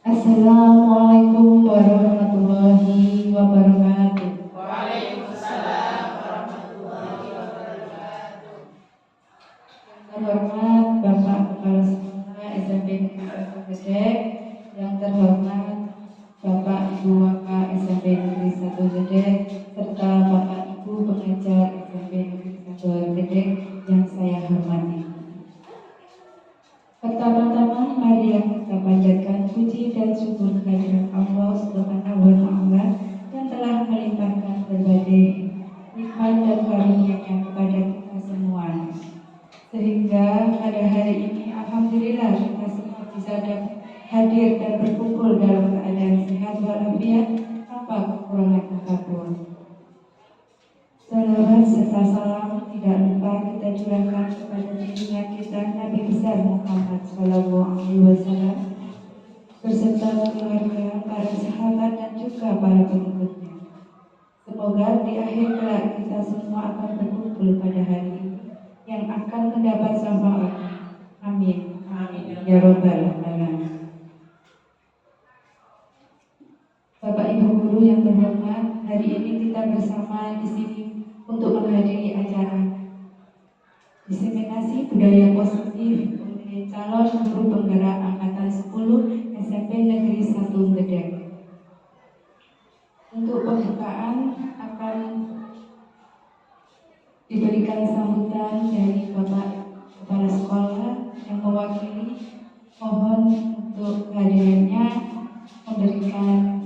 Assalamualaikum warahmatullahi wabarakatuh. Waalaikumsalam warahmatullahi wabarakatuh. Yang terhormat Bapak Kepala Sekolah SMP Negeri 1 Gedek, yang terhormat Bapak Ibu Waka SMP Negeri 1 Gedek, serta Bapak Ibu pengajar SMP Negeri 1 Gedek yang saya hormati. Pertama-tama marilah kita panjatkan puji dan syukur kehadirat Allah Subhanahu wa Ta'ala yang telah melimpahkan berbagai nikmat dan karunia-Nya kepada kita semua. Sehingga pada hari ini alhamdulillah kita semua bisa hadir dan berkumpul dalam keadaan sehat walafiat tanpa kekurangan apapun. Salawat serta salam tidak lupa kita curahkan kepada junjungan kita Nabi besar Muhammad Sallallahu Alaihi Wasallam beserta keluarga, para sahabat dan juga para pengikutnya. Semoga di akhir kelak kita semua akan berkumpul pada hari ini yang akan mendapat syafaat. Amin. Amin. Ya Rabbal Alamin. Bapak Ibu guru yang terhormat, hari ini kita bersama di sini untuk menghadiri acara diseminasi budaya positif oleh calon guru penggerak angkatan 10 SMP Negeri 1 Gedek. Untuk pembukaan akan diberikan sambutan dari Bapak Kepala Sekolah yang mewakili. Mohon untuk kehadirannya memberikan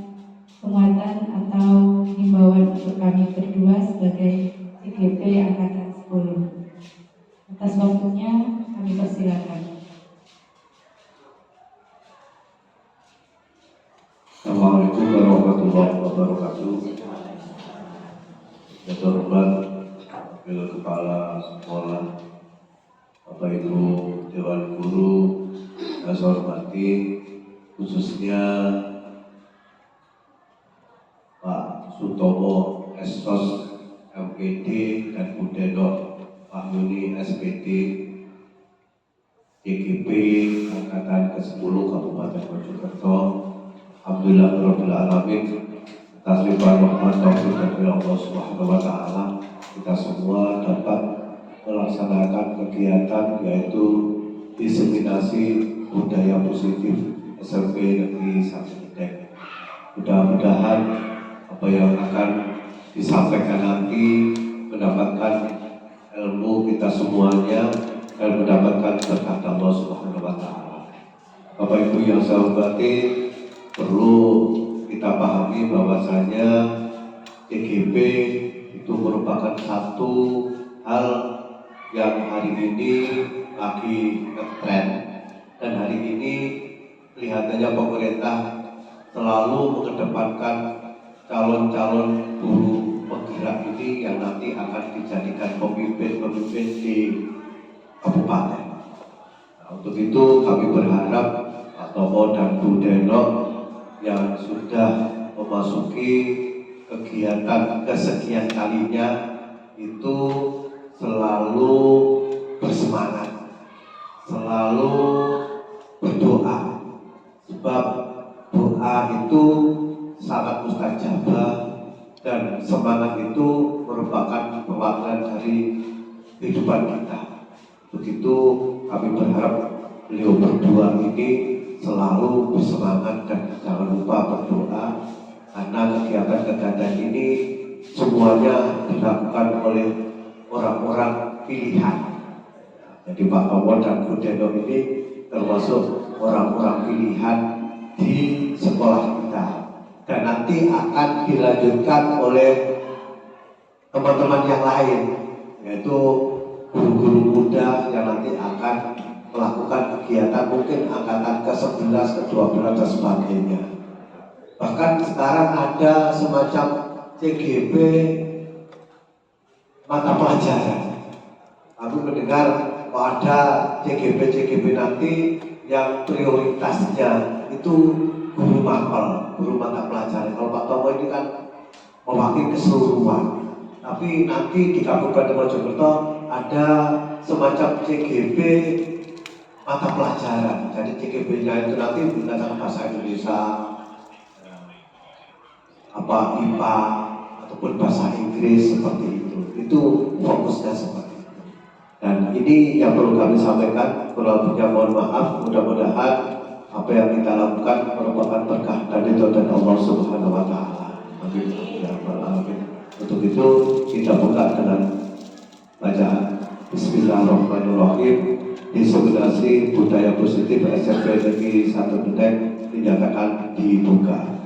penguatan atau himbauan untuk kami berdua sebagai CGP Angkatan 10. Atas waktunya kami persilakan. Assalamualaikum warahmatullahi wabarakatuh. Yang terhormat Wakil Kepala Sekolah, Bapak Ibu Dewan Guru, yang saya hormati, khususnya Pak Sutomo Estos MPD dan Bu Denok Pak Yuni SPD CGP Angkatan ke-10 Kabupaten Mojokerto. Alhamdulillahirabbil alamin, atas limpahan rahmat taufik dari Allah Subhanahu wa Ta'ala, kita semua dapat melaksanakan kegiatan yaitu diseminasi budaya positif SMP Negeri 1 Gedek. Mudah-mudahan apa yang akan disampaikan nanti mendapatkan ilmu kita semuanya dan mendapatkan berkat Allah Subhanahu wa Ta'ala. Bapak Ibu yang saya hormati, perlu kita pahami bahwasanya CGP itu merupakan satu hal yang hari ini lagi ngetren, dan hari ini kelihatannya pemerintah selalu mengedepankan calon-calon guru penggerak ini yang nanti akan dijadikan pemimpin-pemimpin di kabupaten. Nah, untuk itu kami berharap Pak Tomo dan Bu Denok yang sudah memasuki kegiatan kesekian kalinya itu selalu bersemangat, selalu berdoa, sebab doa itu sangat mustajabah dan semangat itu merupakan perwakilan dari kehidupan kita. Begitu kami berharap beliau berdua ini selalu bersemangat dan jangan lupa berdoa, karena kegiatan-kegiatan ini semuanya dilakukan oleh orang-orang pilihan. Jadi Pak Tomo dan Bu Denok ini termasuk orang-orang pilihan di sekolah kita, dan nanti akan dilanjutkan oleh teman-teman yang lain, yaitu guru-guru muda yang nanti akan melakukan kegiatan mungkin angkatan ke-11, ke-12 dan sebagainya. Bahkan sekarang ada semacam CGP mata pelajaran. Kami mendengar ada CGP nanti yang prioritasnya itu guru mapel, guru mata pelajaran. Kalau Pak Tomo ini kan mewakili keseluruhan, tapi nanti di Kabupaten Mojokerto ada semacam CGP mata pelajaran. Jadi CGP-nya itu nanti menggunakan bahasa Indonesia, apa IPA ataupun bahasa Inggris seperti itu. Itu fokusnya seperti itu. Dan ini yang perlu kami sampaikan. Kurang lebihnya mohon maaf. Mudah-mudahan apa yang kita lakukan merupakan berkah dari Allah Subhanahu Wa Taala. Amin. Ya Rabbal Alamin. Untuk itu kita buka dengan bacaan Bismillahirrahmanirrahim. Inspirasi budaya positif SMP Negeri 1 Gedek dinyatakan dibuka.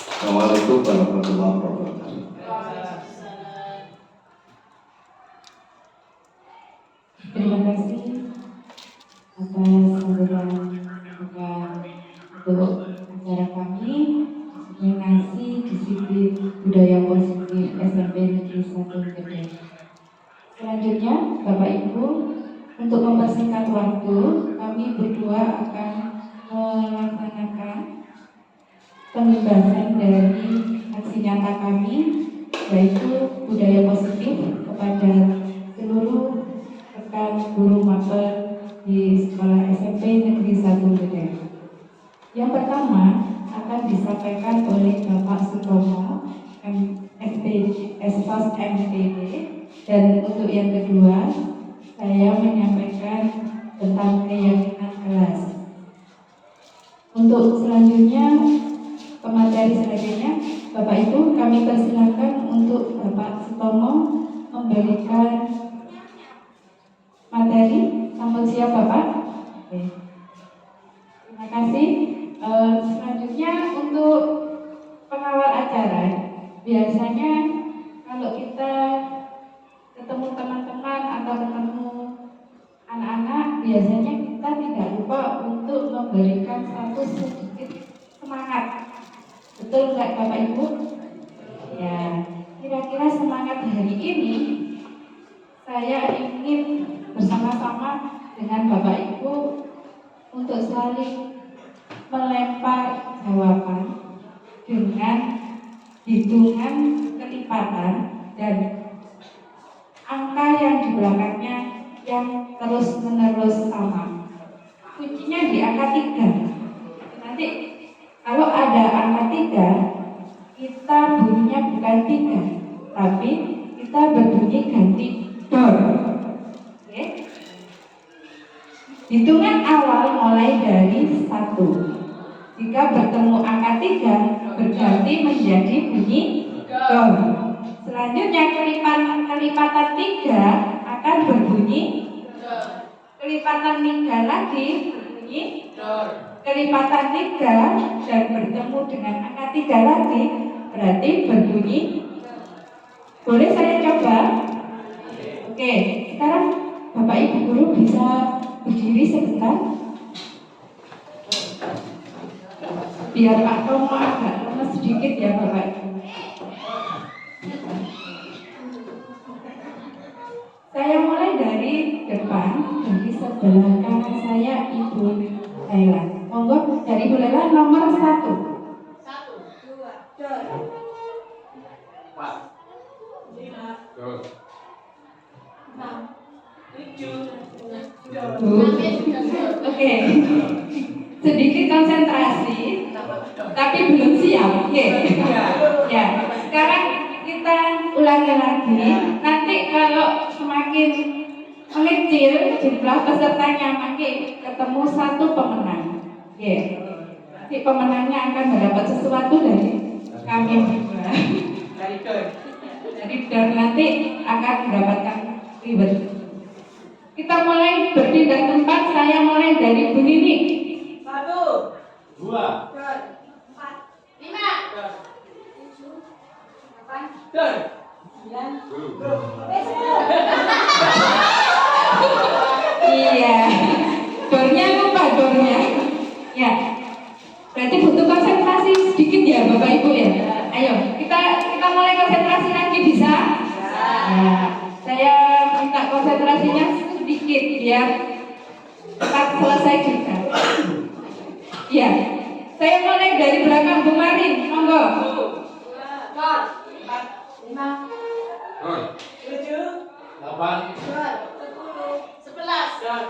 Assalamualaikum warahmatullahi wabarakatuh. Terima kasih atas sambutan buka untuk acara kami, Inspirasi Disiplin Budaya Positif SMP Negeri 1 Gedek. Selanjutnya, Bapak Ibu, untuk mempersingkat waktu, kami berdua akan melaksanakan pembebasan dari aksi nyata kami, yaitu budaya positif kepada seluruh rekan guru mapel di sekolah SMP Negeri 1 Gedek. Yang pertama akan disampaikan oleh Bapak Sutomo, Espas MPD, dan untuk yang kedua saya menyampaikan tentang keyakinan kelas. Untuk selanjutnya, pemateri selanjutnya, Bapak Ibu, kami persilakan untuk Bapak Sutomo memberikan materi. Sambut siap Bapak. Oke. Terima kasih. Selanjutnya untuk pengawal acara, biasanya kalau kita ketemu teman-teman atau ketemu anak-anak, biasanya kita tidak lupa untuk memberikan satu sedikit semangat. Betul nggak Bapak Ibu? Ya, kira-kira semangat hari ini saya ingin bersama-sama dengan Bapak Ibu untuk saling melempar jawaban dengan hitungan kelipatan dan angka yang di belakangnya yang terus-menerus sama. Kuncinya di angka 3. Nanti kalau ada angka 3, kita bunyinya bukan 3, tapi kita berbunyi ganti dor. Oke? Hitungan awal mulai dari 1. Jika bertemu angka 3, berganti menjadi bunyi dor. Selanjutnya kelipatan 3 akan berbunyi kelipatan 3 lagi berbunyi kelipatan 3 dan bertemu dengan angka 3 lagi berarti berbunyi. Boleh saya coba? Oke, sekarang Bapak Ibu guru bisa berdiri sebentar biar Pak Tomo agak lemes sedikit ya Bapak Ibu. Saya mulai dari depan, dari sebelah kanan saya Ibu Lela. Monggo dari Ibu Lela nomor 1. 1, 2, 4, 5, 6, 7. Oke. Sedikit konsentrasi, tapi belum siap. Oke. Ya. Sekarang kita ulangi lagi. Nanti kalau semakin mengecil jumlah pesertanya, makin ketemu satu pemenang. Oke. Si pemenangnya akan mendapat sesuatu dari kami berdua. Dari dor nanti akan mendapatkan reward. Kita mulai berpindah tempat. Saya mulai dari Bu Nini. 1, 2, 4, 5, 8, 9, 10. Iya, dornya lupa dornya. Ya, berarti butuh konsentrasi sedikit ya Bapak Ibu ya. Ayo, kita mulai konsentrasi lagi bisa? Ya, saya minta konsentrasinya sedikit biar cepat selesai juga. Ya, saya mulai dari belakang Bu Marin, monggo. 1, 2, 4, 5, 7, 8, 10, 11, 13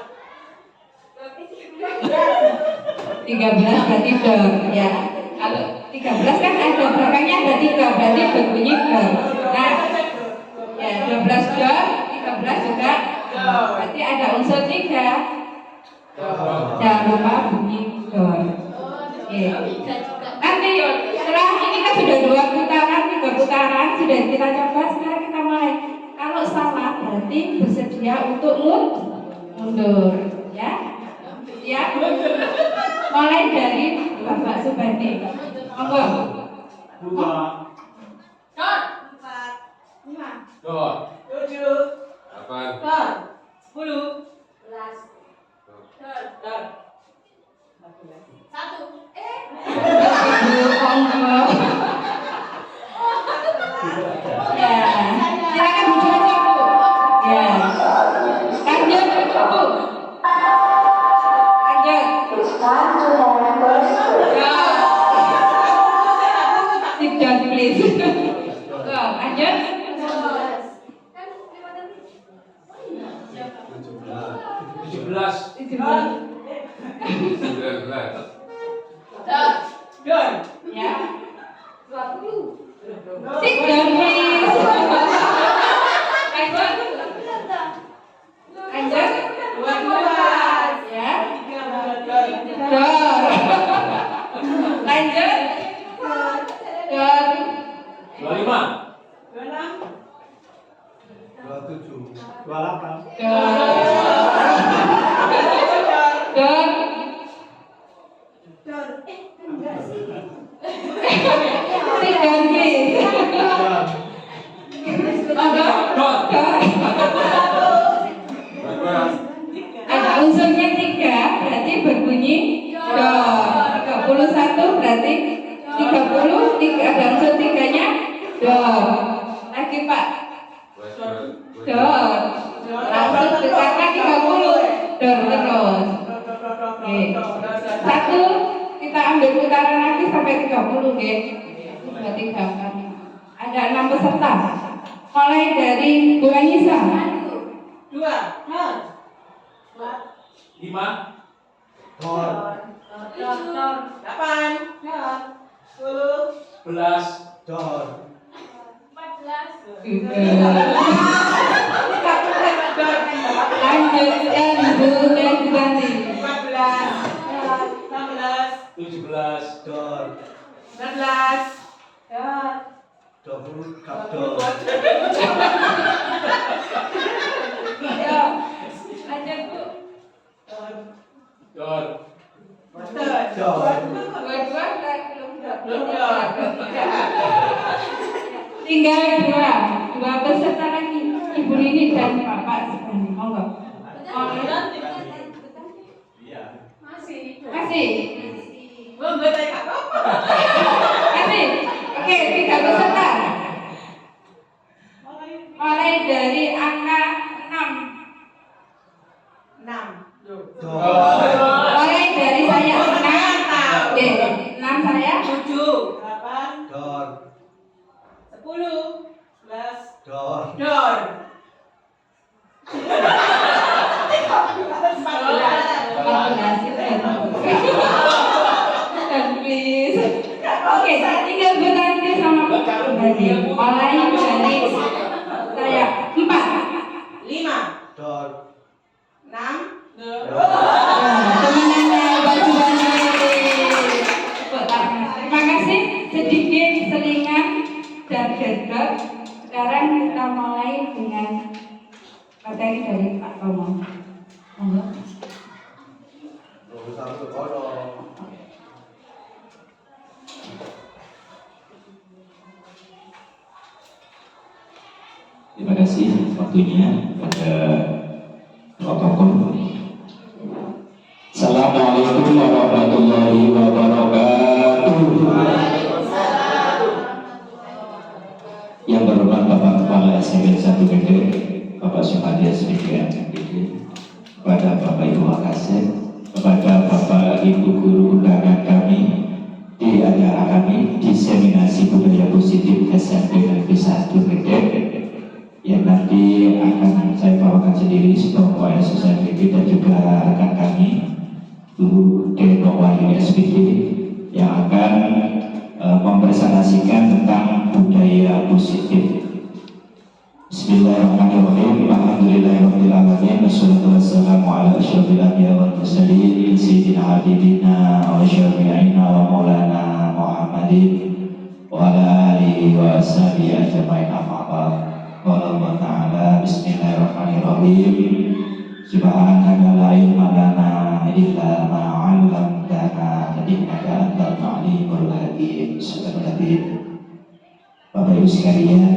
berarti dor ya. Kalau 13 kan ada belakangnya ada 3 berarti berbunyi dor. Nah, ya 12 dor, 13 juga dor. Berarti ada unsur 3. Jangan lupa bunyi dor. Oke. Nanti setelah ini kan sudah 2 putaran, 3 putaran sudah kita coba. Sekarang kita mulai. Kalau salah berarti bersedia untuk mundur, ya. Ya. Mulai dari Bapak Subandi. Monggo. 2 dor 4 5 dor 7 8 dor 10 11 dor dor 1 Monggo. Ya. Silakan Bu aja, Bu. Ya. Lanjut, Bu. Lanjut. Ya. Sit down, please. Monggo, lanjut. 17 19. dor Ya. 20. Sit down, please. Lanjut. Lanjut. 22 Ya. 13 Dor. Lanjut. Dor. 25 27, 28. Dor. Sit down, please. Monggo. Dor. Ada unsurnya 3 berarti berbunyi dor. 31 berarti 30 ada unsur 3-nya dor. Lagi Pak. Dor. Langsung karena 30 dor terus. Oke. 1 kita ambil putaran lagi sampai 30 nggih. Berarti gampang. Ada 6 peserta. Mulai dari Bu Anissa. 2 dor 5 Dor. 8 dor 10 11 Dor. 14 Lanjutkan Bu dan Subandi. 14 16 17 Dor. 19 dor 20 Dor. Ayo. Lanjut Bu. dor Dor. Dua-dua belum belum dor. dor Tinggal 2 peserta lagi. Ibu Lini dan Bapak Subandi. Monggo. Masih. Monggo tanya apa? Masih. Oke, 3 peserta. Mulai dari angka 6. 6 Dor. Mulai dari saya 6. Oke, 6 saya. 7 8 Dor. 10 11 Dor. dor 14 dan please. Oke, tinggal bertanya sama Pak Subandi. Mulai dari saya 4. 5 Dor. 6 dor Temenannya Pak Subandi. Tepuk tangan. Terima kasih. Sedikit selingan dan gedor. Sekarang kita mulai dengan materi dari Pak Tomo. Monggo. 21 Dor. Terima kasih waktunya pada protokol. Assalamualaikum warahmatullahi wabarakatuh. Yang berhormat Bapak Kepala SMP 1 Gede, Bapak Subandi SPDN Gede, kepada Bapak Ibu Wakasek, kepada Bapak Ibu Guru undangan kami di acara kami diseminasi budaya positif SMP Negeri 1 Gede yang nanti akan saya bawakan sendiri sebuah OSSMPD dan juga rekan kami Bu Deno Wahyu SPG yang akan mempresentasikan tentang budaya positif. Bismillahirrahmanirrahim. Alhamdulillahirabbil alamin. Wassalatu wassalamu ala asyrofil anbiya'i wal mursalin sayyidina habibina wa syafi'ina wa maulana Muhammadin wa ala alihi wa ashabihi ajma'in amma ba'd. Qala Allah Ta'ala Bismillahirrahmanirrahim. Subhanaka la ilma lana illa ma 'allamtana innaka antal alimul hakim. Subhanallah. Bapak Ibu sekalian,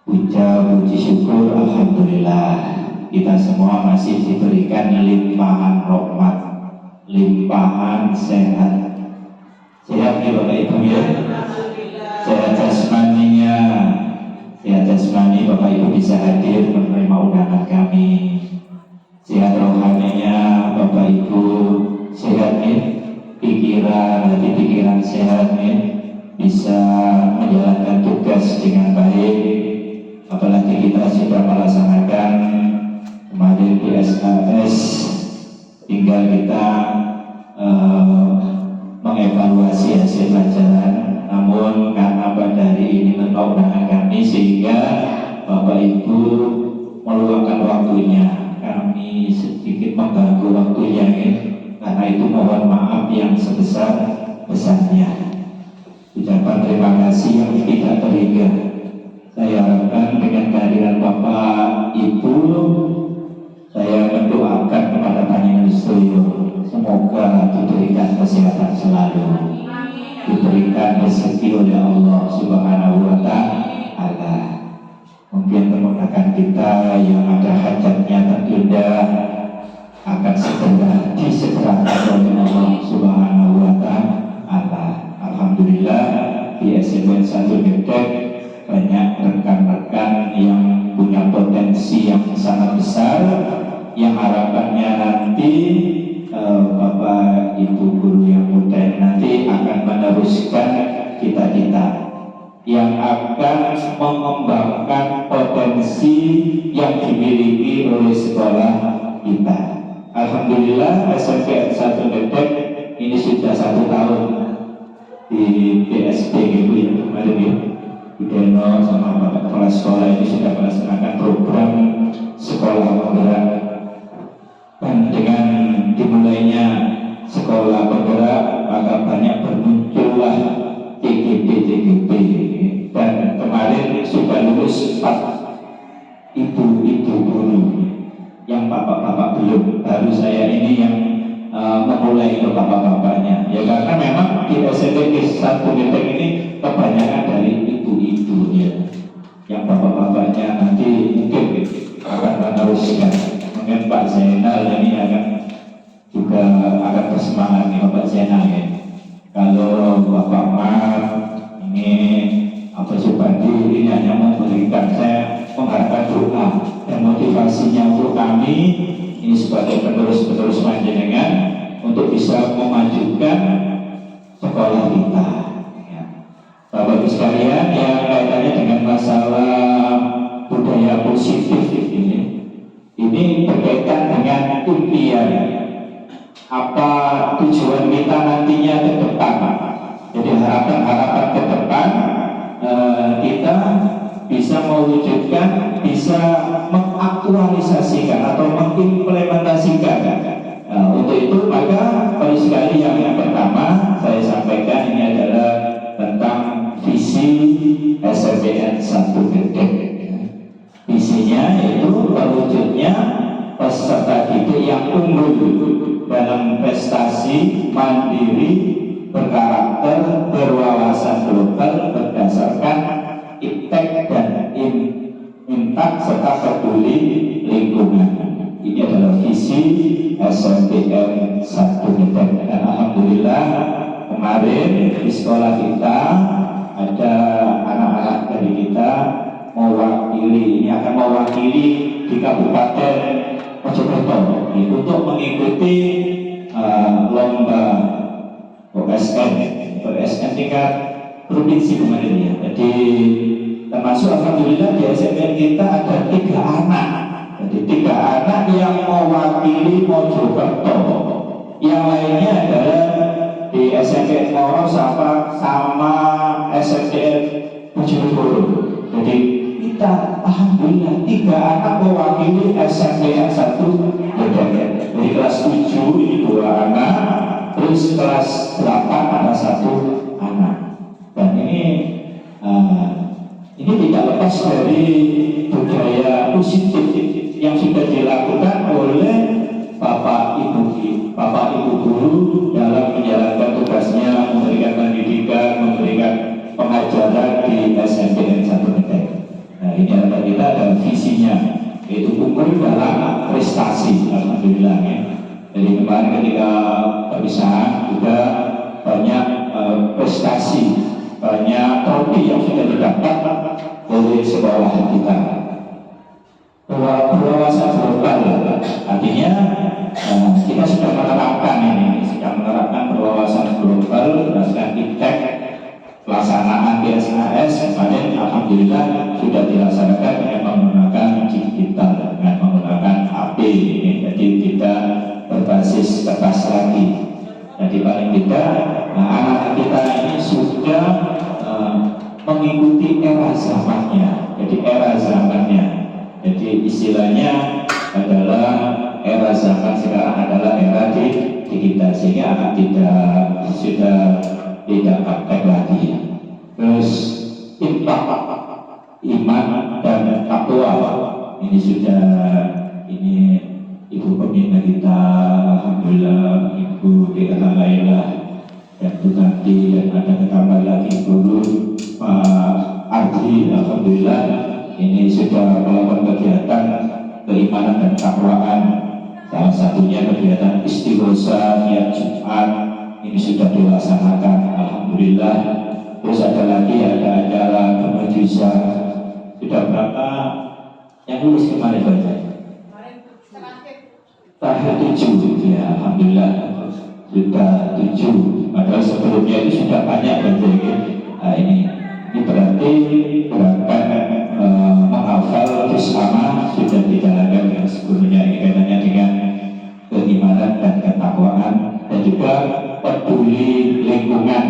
puji syukur alhamdulillah kita semua masih diberikan limpahan rahmat, limpahan sehat. Sehat ya Bapak Ibu ya. Sehat jasmaninya, sehat jasmani Bapak Ibu bisa hadir menerima undangan kami. Sehat rohaninya Bapak Ibu sehat ya. Pikiran, hati pikiran sehat ya. Bisa menjalankan tugas dengan baik. Apalagi kita sudah melaksanakan kemarin di SKS, tinggal kita mengevaluasi hasil pelajaran. Namun karena pada hari ini menolak undangan kami, sehingga Bapak Ibu meluangkan waktunya, kami sedikit mengganggu waktunya ya. Karena itu mohon maaf yang sebesar-besarnya. Ucapan terima kasih yang tidak terhingga. Saya harapkan dengan kehadiran Bapak Ibu, saya mendoakan kepada Panjenengan sedaya semoga diberikan kesehatan selalu, diberikan rezeki oleh Allah Subhanahu wa Ta'ala. Mungkin teman-teman kita yang ada hajatnya tertunda akan segera disegerakan oleh Allah Subhanahu wa Ta'ala. Alhamdulillah di SMP 1 Depok banyak rekan-rekan yang punya potensi yang sangat besar, yang harapannya nanti Bapak Ibu guru yang muda nanti akan meneruskan cita-cita, yang akan mengembangkan potensi yang dimiliki oleh sekolah kita. Alhamdulillah SMP 1 Depok ini sudah 1 tahun di PSP gitu ya kemarin ya. Bu Deno sama Bapak Kepala Sekolah ini sudah melaksanakan program sekolah penggerak, dan dengan dimulainya sekolah penggerak maka banyak bermuncullah TGP dan kemarin sudah lulus 4 ibu-ibu guru, yang bapak-bapak belum, baru saya ini yang memulai ke bapak-bapaknya ya, karena memang di SMP 1 Depok ini kebanyakan dari ibu-ibu ya, yang bapak-bapaknya nanti mungkin akan meneruskan. Mungkin Pak Zainal ini juga akan bersemangat nih Bapak Zainal ya. Kalau Bapak Mar ini Subandi ini hanya memberikan, saya mengharapkan doa dan motivasinya untuk kami ini sebagai penerus-penerus panjenengan untuk bisa memajukan sekolah kita. Bapak Ibu sekalian, yang kaitannya dengan masalah budaya positif ini berkaitan dengan impian. Apa tujuan kita nantinya ke depan? Jadi harapan-harapan ke depan kita bisa mewujudkan, bisa mengaktualisasikan atau mengimplementasikan. Untuk itu maka perlu sekali yang pertama saya sampaikan ini adalah tentang visi SMPN 1 Depok. Visinya yaitu terwujudnya peserta didik yang unggul dalam prestasi, mandiri, berkarakter, berwawasan global berdasarkan iptek dan impact serta peduli lingkungan. Ini adalah visi SMPN 1 Depok. Dan alhamdulillah kemarin di sekolah kita ada anak-anak dari kita ini akan mewakili di Kabupaten Mojokerto untuk mengikuti lomba OSN tingkat provinsi kemarin ya. Jadi termasuk alhamdulillah di SMN kita ada 3 anak. Jadi 3 anak yang mewakili Mojokerto. Yang lainnya adalah di SMPN Moro sama SMPN Bojonegoro. Jadi kita alhamdulillah 3 anak mewakili SMPN 1 Medan. Dari kelas 7 ini 2 anak, terus kelas 8 ada 1 anak. Dan ini tidak lepas dari budaya positif yang sudah dilakukan oleh Bapak Ibu guru dalam menjalankan tugasnya, memberikan pendidikan, memberikan pengajaran di SMPN 1 Medan. Nah, ini kita ada visinya, yaitu unggul dalam prestasi, alhamdulillah ya. Jadi kemarin ketika perpisahan juga banyak prestasi, banyak trofi yang sudah didapat oleh sekolah kita. Berwawasan global, artinya kita sudah menerapkan berwawasan global berdasarkan IPTEK, pelaksanaan BSAS kemarin alhamdulillah sudah dilaksanakan dengan menggunakan digital, dengan menggunakan HP ini, jadi tidak berbasis kertas lagi. Jadi paling tidak anak-anak kita ini sudah mengikuti era zamannya. Jadi istilahnya adalah era zaman sekarang adalah era digital, sehingga anak sudah tidak praktek lagi. Terus iman dan takwa ini sudah Ibu pembina kita, alhamdulillah, Ibu Deka Laila dan Bu Tanti, dan ada tambah lagi guru Pak Ardi, alhamdulillah ini sudah melakukan kegiatan keimanan dan takwaan. Salah satunya kegiatan istighosa tiap Jumat ini sudah dilaksanakan, alhamdulillah. Terus ada acara kemajusan. Sudah berapa yang lulus kemarin baca? Tahap 7 ya, alhamdulillah sudah 7. Padahal sebelumnya itu sudah banyak baca ya. Nah, ini berarti gerakan menghafal bersama sudah dijalankan yang sebelumnya. Ini kaitannya dengan keimanan dan ketakwaan, dan juga peduli lingkungan.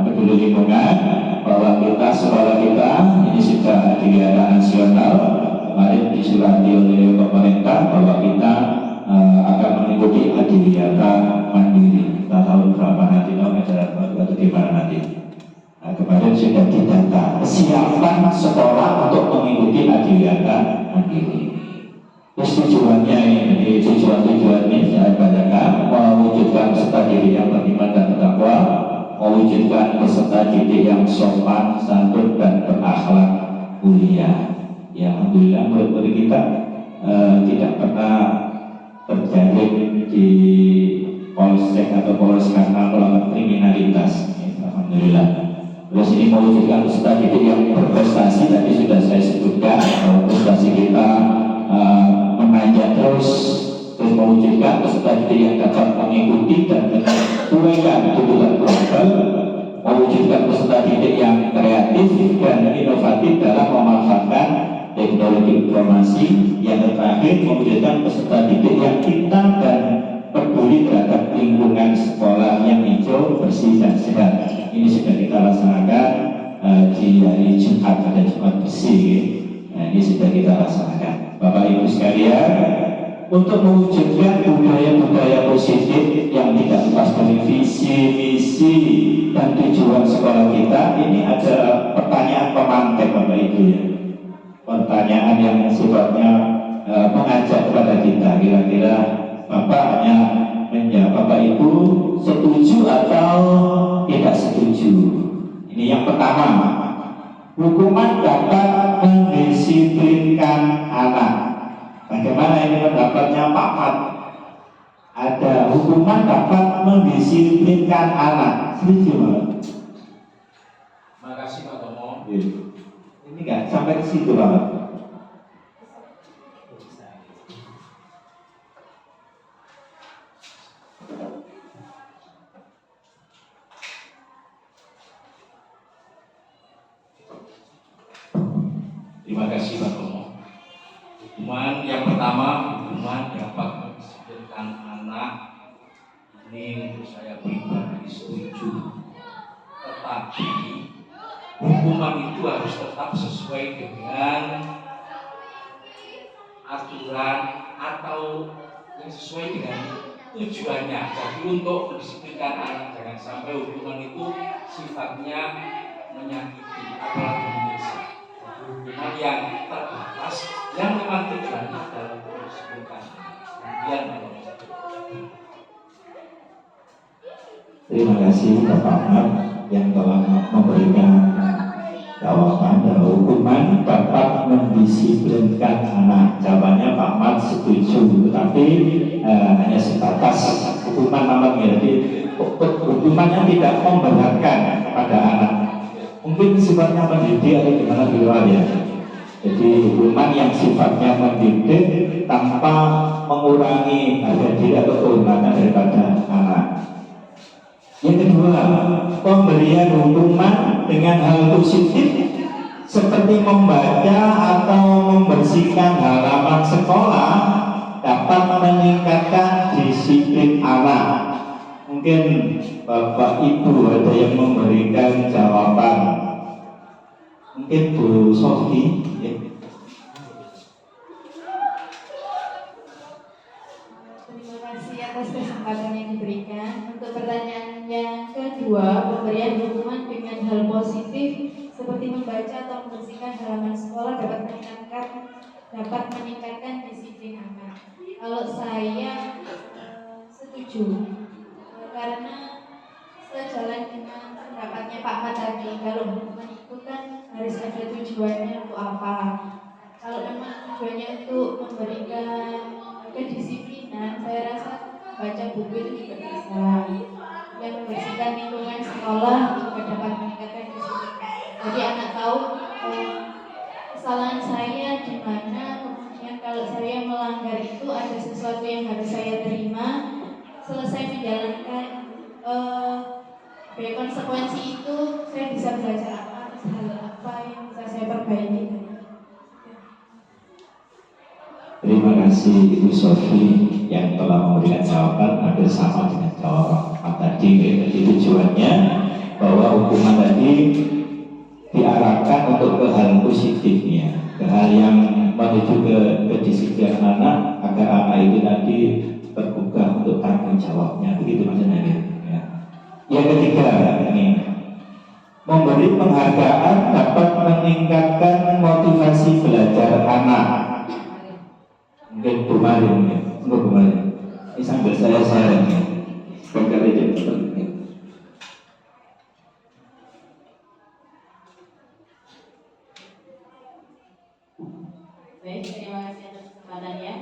Peduli lingkungan bahwa sekolah kita ini sudah kegiatan nasional, kemarin disurati oleh pemerintah bahwa kita akan mengikuti Adiwiyata Mandiri. Kita tahun berapa nanti, tahun ajaran baru atau gimana nanti. Kemarin sudah didata kesiapan sekolah untuk mengikuti Adiwiyata Mandiri. Terus tujuannya ini, tujuan-tujuannya saya bacakan: mewujudkan peserta didik yang beriman dan bertakwa, mewujudkan peserta didik yang sopan, santun dan berakhlak mulia. Ya, alhamdulillah murid-murid kita tidak pernah terjaring di polsek atau polres karena melakukan kriminalitas. Alhamdulillah. Terus ini mewujudkan peserta didik yang berprestasi, tadi sudah saya sebutkan prestasi kita menanjak terus mewujudkan peserta didik yang dapat mengikuti dan menyesuaikan tuntutan global, mewujudkan peserta didik yang kreatif dan inovatif dalam memanfaatkan teknologi informasi, yang terakhir mewujudkan peserta didik yang pintar dan peduli terhadap lingkungan sekolah yang hijau, bersih dan sehat. Ini sudah kita laksanakan di hari Jumat, pada Jumat bersih. Nah, ini sudah kita laksanakan. Bapak Ibu sekalian, untuk mewujudkan budaya-budaya positif yang tidak lepas dari visi, misi, dan tujuan sekolah kita, ini ada pertanyaan pemantik Bapak Ibu ya. Pertanyaan yang sifatnya mengajak kepada kita, kira-kira Bapak hanya menjawab, Bapak Ibu setuju atau tidak setuju. Ini yang pertama, hukuman dapat mendisiplinkan anak. Bagaimana ini pendapatnya Pak Mat? Ada hukuman dapat mendisiplinkan anak. Setuju Pak? Makasih Pak Tomo. Ini nggak sampai ke situ Pak. Terima kasih Pak Tomo. Hukuman yang pertama, hukuman dapat mendisiplinkan anak. Ini untuk saya pribadi setuju. Tetapi hukuman itu harus tetap sesuai dengan aturan atau yang sesuai dengan tujuannya. Jadi untuk mendisiplinkan anak, jangan sampai hukuman itu sifatnya menyakiti apalagi menyiksa. Hukuman yang terbatas yang memang tujuannya adalah untuk mendisiplinkan. Kemudian terima kasih Bapak Ahmad yang telah memberikan jawaban bahwa hukuman dapat mendisiplinkan anak. Jawabannya Pak Ahmad setuju, tetapi hanya sebatas hukuman namanya. Jadi hukumannya tidak memberatkan kepada anak. Mungkin sifatnya mendidik atau gimana di luar ya. Jadi hukuman yang sifatnya mendidik tanpa mengurangi harga diri atau kehormatan daripada anak. Yang kedua, pemberian hukuman dengan hal positif seperti membaca atau membersihkan halaman sekolah dapat meningkatkan disiplin anak. Mungkin Bapak Ibu ada yang memberikan jawaban. Mungkin Bu Sofi ya. Terima kasih atas kesempatan yang diberikan. Untuk pertanyaan yang kedua, pemberian hukuman dengan hal positif seperti membaca atau membersihkan halaman sekolah dapat meningkatkan disiplin anak. Kalau saya setuju, karena sejalan dengan pendapatnya Pak Mat tadi, kalau hukuman itu kan harus ada tujuannya untuk apa. Kalau memang tujuannya untuk memberikan kedisiplinan, saya rasa baca buku itu juga bisa. Yang membersihkan lingkungan sekolah juga dapat meningkatkan disiplin. Jadi anak tahu kesalahan saya di mana, kemudian kalau saya melanggar itu ada sesuatu yang harus saya terima. Selesai menjalankan konsekuensi itu, saya bisa belajar hal apa yang bisa saya perbaiki. Terima kasih Ibu Sofi yang telah memberikan jawaban hampir sama dengan jawaban tadi. Jadi tujuannya bahwa hukuman tadi diarahkan untuk ke hal positifnya, ke hal yang menuju ke kedisiplinan anak, agar anak itu nanti terbuka untuk tanggung jawabnya. Begitu maksudnya ya. Yang ketiga ini, memberi penghargaan dapat meningkatkan motivasi belajar anak. Mungkin Bu Mari, enggak Bu Mari. Ini sambil saya share nih. Sebentar aja. Baik, terima kasih atas kesempatannya.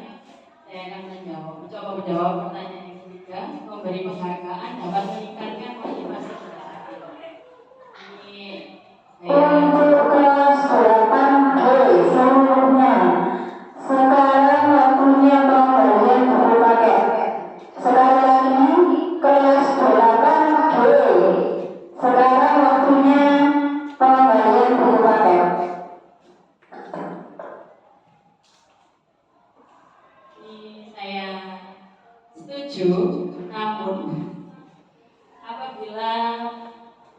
Saya akan mencoba menjawab pertanyaan yang ketiga. Memberi penghargaan dapat meningkatkan motivasi belajar. Ini Untuk kelas 8B seluruhnya, sekarang waktunya pemberian buku paket. Sekali lagi, kelas 8B, sekarang waktunya pemberian buku paket. Ini saya setuju, namun apabila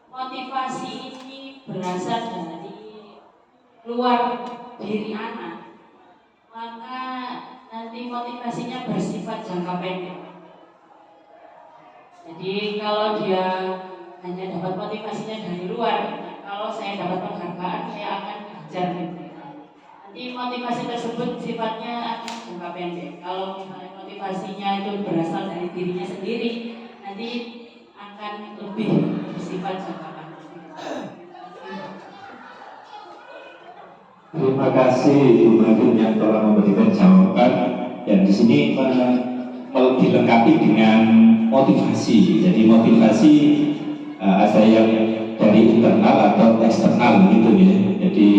motivasi ini berasal dari luar diri anak, maka nanti motivasinya bersifat jangka pendek. Jadi kalau dia hanya dapat motivasinya dari luar, kalau saya dapat penghargaan, saya akan belajar. Nanti motivasi tersebut sifatnya akan jangka pendek. Kalau misalnya motivasinya itu berasal dari dirinya sendiri, nanti akan lebih bersifat jangka panjang. Terima kasih Bu Mari yang telah memberikan jawaban, dan di sini dilengkapi dengan motivasi. Jadi motivasi ada yang dari internal atau eksternal gitu ya. Jadi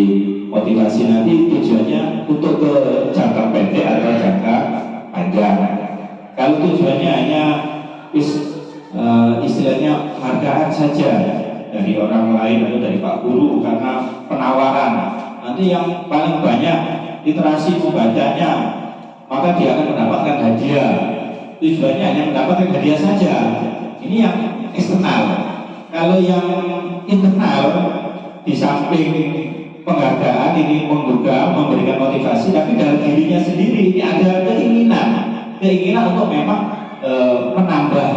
motivasi nanti tujuannya untuk ke jangka pendek atau jangka panjang. Kalau tujuannya hanya istilahnya penghargaan saja dari orang lain atau dari Pak Guru karena penawaran nanti yang paling banyak literasi membacanya, maka dia akan mendapatkan hadiah. Tujuannya hanya mendapatkan hadiah saja. Ini yang eksternal. Kalau yang internal, di samping penghargaan ini menggugah, memberikan motivasi, tapi dalam dirinya sendiri ini ada keinginan untuk memang menambah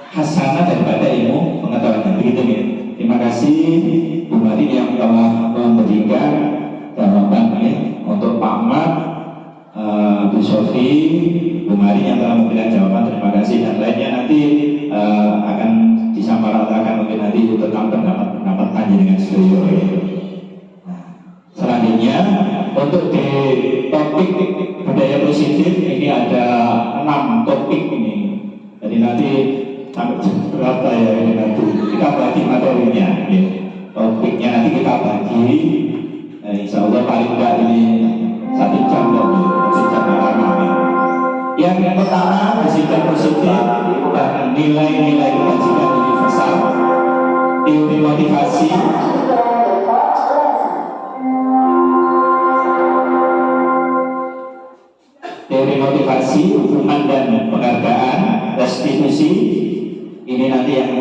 hasanah daripada ilmu pengetahuan. Begitu ya. Terima kasih Bu Marin yang telah memberikan jawaban ya, untuk Pak Mat, Bu Sofi, Bu Marin yang telah memberikan jawaban. Terima kasih, dan lainnya nanti akan disamaratakan mungkin nanti tentang pendapat panjenengan seluruh ya. Selanjutnya untuk di topik budaya positif ini ada 6 topik ini. Jadi nanti sampai berapa ya ini nanti kita bagi materinya ya. Topiknya nanti kita bagi insya Allah paling enggak ini 1 jam lebih, 1 jam lama ya. Yang pertama bersikap positif dan nilai-nilai kebajikan universal, teori motivasi, teori motivasi, hukuman dan penghargaan, restitusi. Ini nanti yang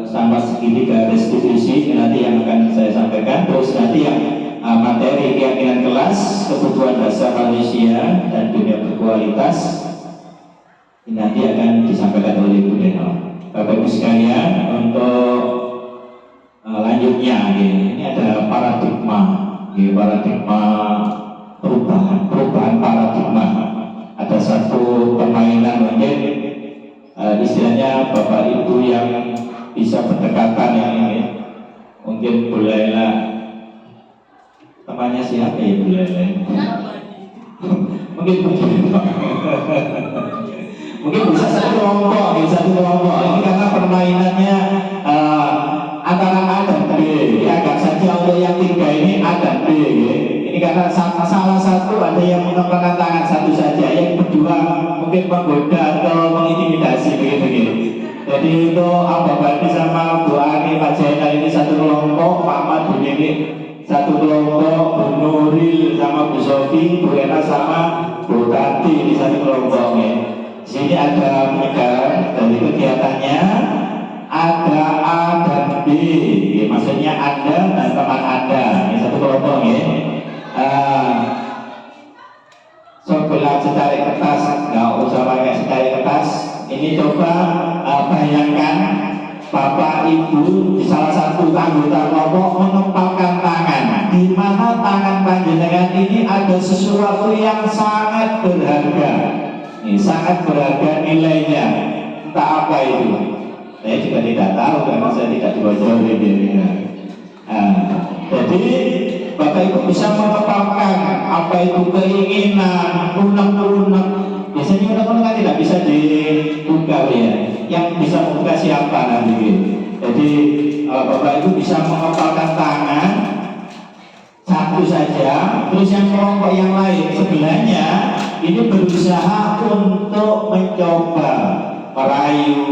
sama segitiga restitusi ini nanti yang akan saya sampaikan. Terus nanti yang materi keyakinan kelas, kebutuhan dasar manusia dan dunia berkualitas ini nanti akan disampaikan oleh Bu Deno. Bapak Ibu sekalian, untuk lanjutnya ini ada paradigma, paradigma perubahan paradigma. Ada satu permainan mungkin istilahnya Bapak Ibu yang bisa berdekatan yang ini mungkin bolehlah temannya siapa ya Bu Lele? Mungkin mungkin bisa satu kelompok. Ini karena permainannya antara A dan B. Anggap saja untuk yang 3 ini A dan B. Ini karena salah satu ada yang menekan tangan satu saja, yang kedua mungkin menggoda atau mengintimidasi begitu. Jadi untuk Abah Bani sama Bu Ani, Pak Jainal ini satu kelompok, Pak Ahmad, Bu Nini satu kelompok, Bu Nuril sama Bu Sofi, Bu Ena sama Bu Tati ini satu kelompok ya. Di sini ada penyegaran dari kegiatannya, ada A dan B, ya, maksudnya Anda dan teman Anda, ini satu kelompok ya. Sebelah secari kertas, nggak usah pakai secari kertas. Ini coba bayangkan Bapak Ibu di salah satu anggota kelompok mengepalkan tangan, di mana tangan panjenengan ini ada sesuatu yang sangat berharga. Ini sangat berharga nilainya. Entah apa itu. Saya juga tidak tahu karena saya tidak diwajari dia. Jadi Bapak Ibu bisa mengepalkan apa itu keinginan, unek-unek. Biasanya unek-unek kan tidak bisa dibuka ya. Yang bisa membuka siapa nanti. Jadi Bapak Ibu bisa mengepalkan tangan satu saja, terus yang kelompok yang lain sebelahnya ini berusaha untuk mencoba merayu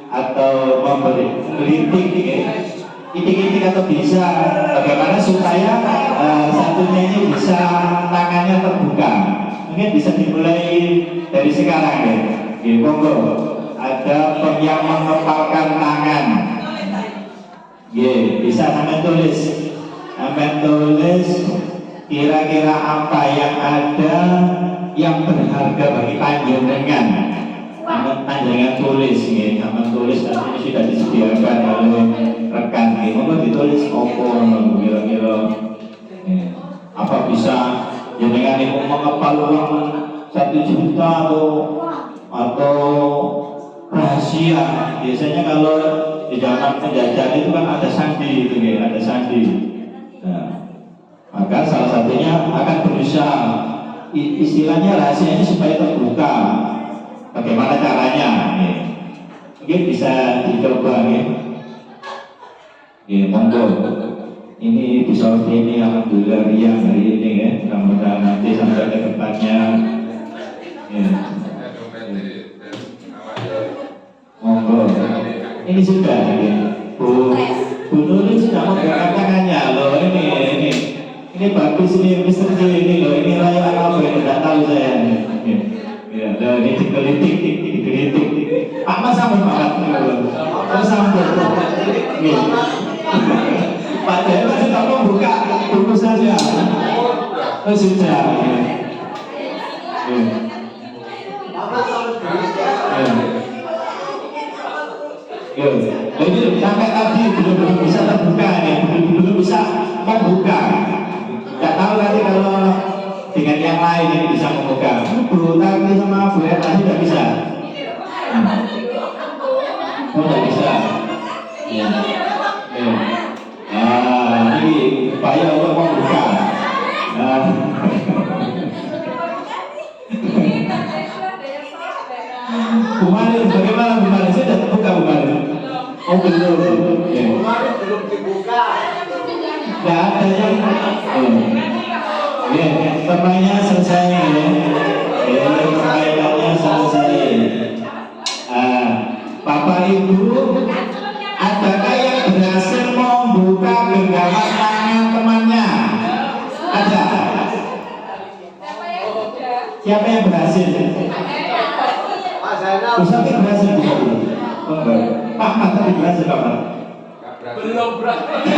atau memberi kritik ya. Itik-itik atau bisa bagaimana supaya satunya ini bisa tangannya terbuka. Mungkin bisa dimulai dari sekarang ya. Monggo ada yang mengepalkan tangan. Bisa sampai tulis. Sampai tulis kira-kira apa yang ada yang berharga bagi panjenengan. Panjenengan tulis ya. Sampai tulis nanti sudah disediakan oleh rekan ini, maka ditulis opo kira-kira apa bisa jenengan itu mengepal uang 1 juta atau rahasia. Biasanya kalau di zaman penjajahan itu kan ada sandi itu ya, ada sandi. Nah, maka salah satunya akan berusaha istilahnya rahasianya supaya terbuka. Bagaimana caranya? Mungkin bisa dicoba ya. Monggo. Ini bisa ini alhamdulillah riang hari ini ya. Mudah-mudahan nanti sampai ke depannya. Monggo. Ini sudah ya. Bu Nuril sudah membuka tangannya loh ini ini bagus ini Mister J ini loh, ini layak apa ini tidak tahu saya. Ya, ini dikritik. Pak Mas sampai Pak terus sampai. Pak Jaya masih tak mau buka buku saja. Oh sudah. Jadi sampai tadi belum bisa terbuka nih, belum bisa membuka. Tidak tahu nanti kalau dengan yang lain ini bisa membuka. Bu Tati sama Bu Eta tidak bisa. Oh tidak bisa. Ini upaya untuk membuka. Kemarin bagaimana kemarin saya sudah terbuka kemarin. Oh belum. Kemarin belum dibuka. Tidak ada yang. Ya, pertanyaannya selesai ya. Pertanyaannya selesai. Bapak Ibu, adakah yang berhasil membuka genggaman tangan temannya? Ada. Siapa yang berhasil? Pak Zainal. Siapa yang berhasil? Pak Mat tadi berhasil Pak Mat. Belum berani.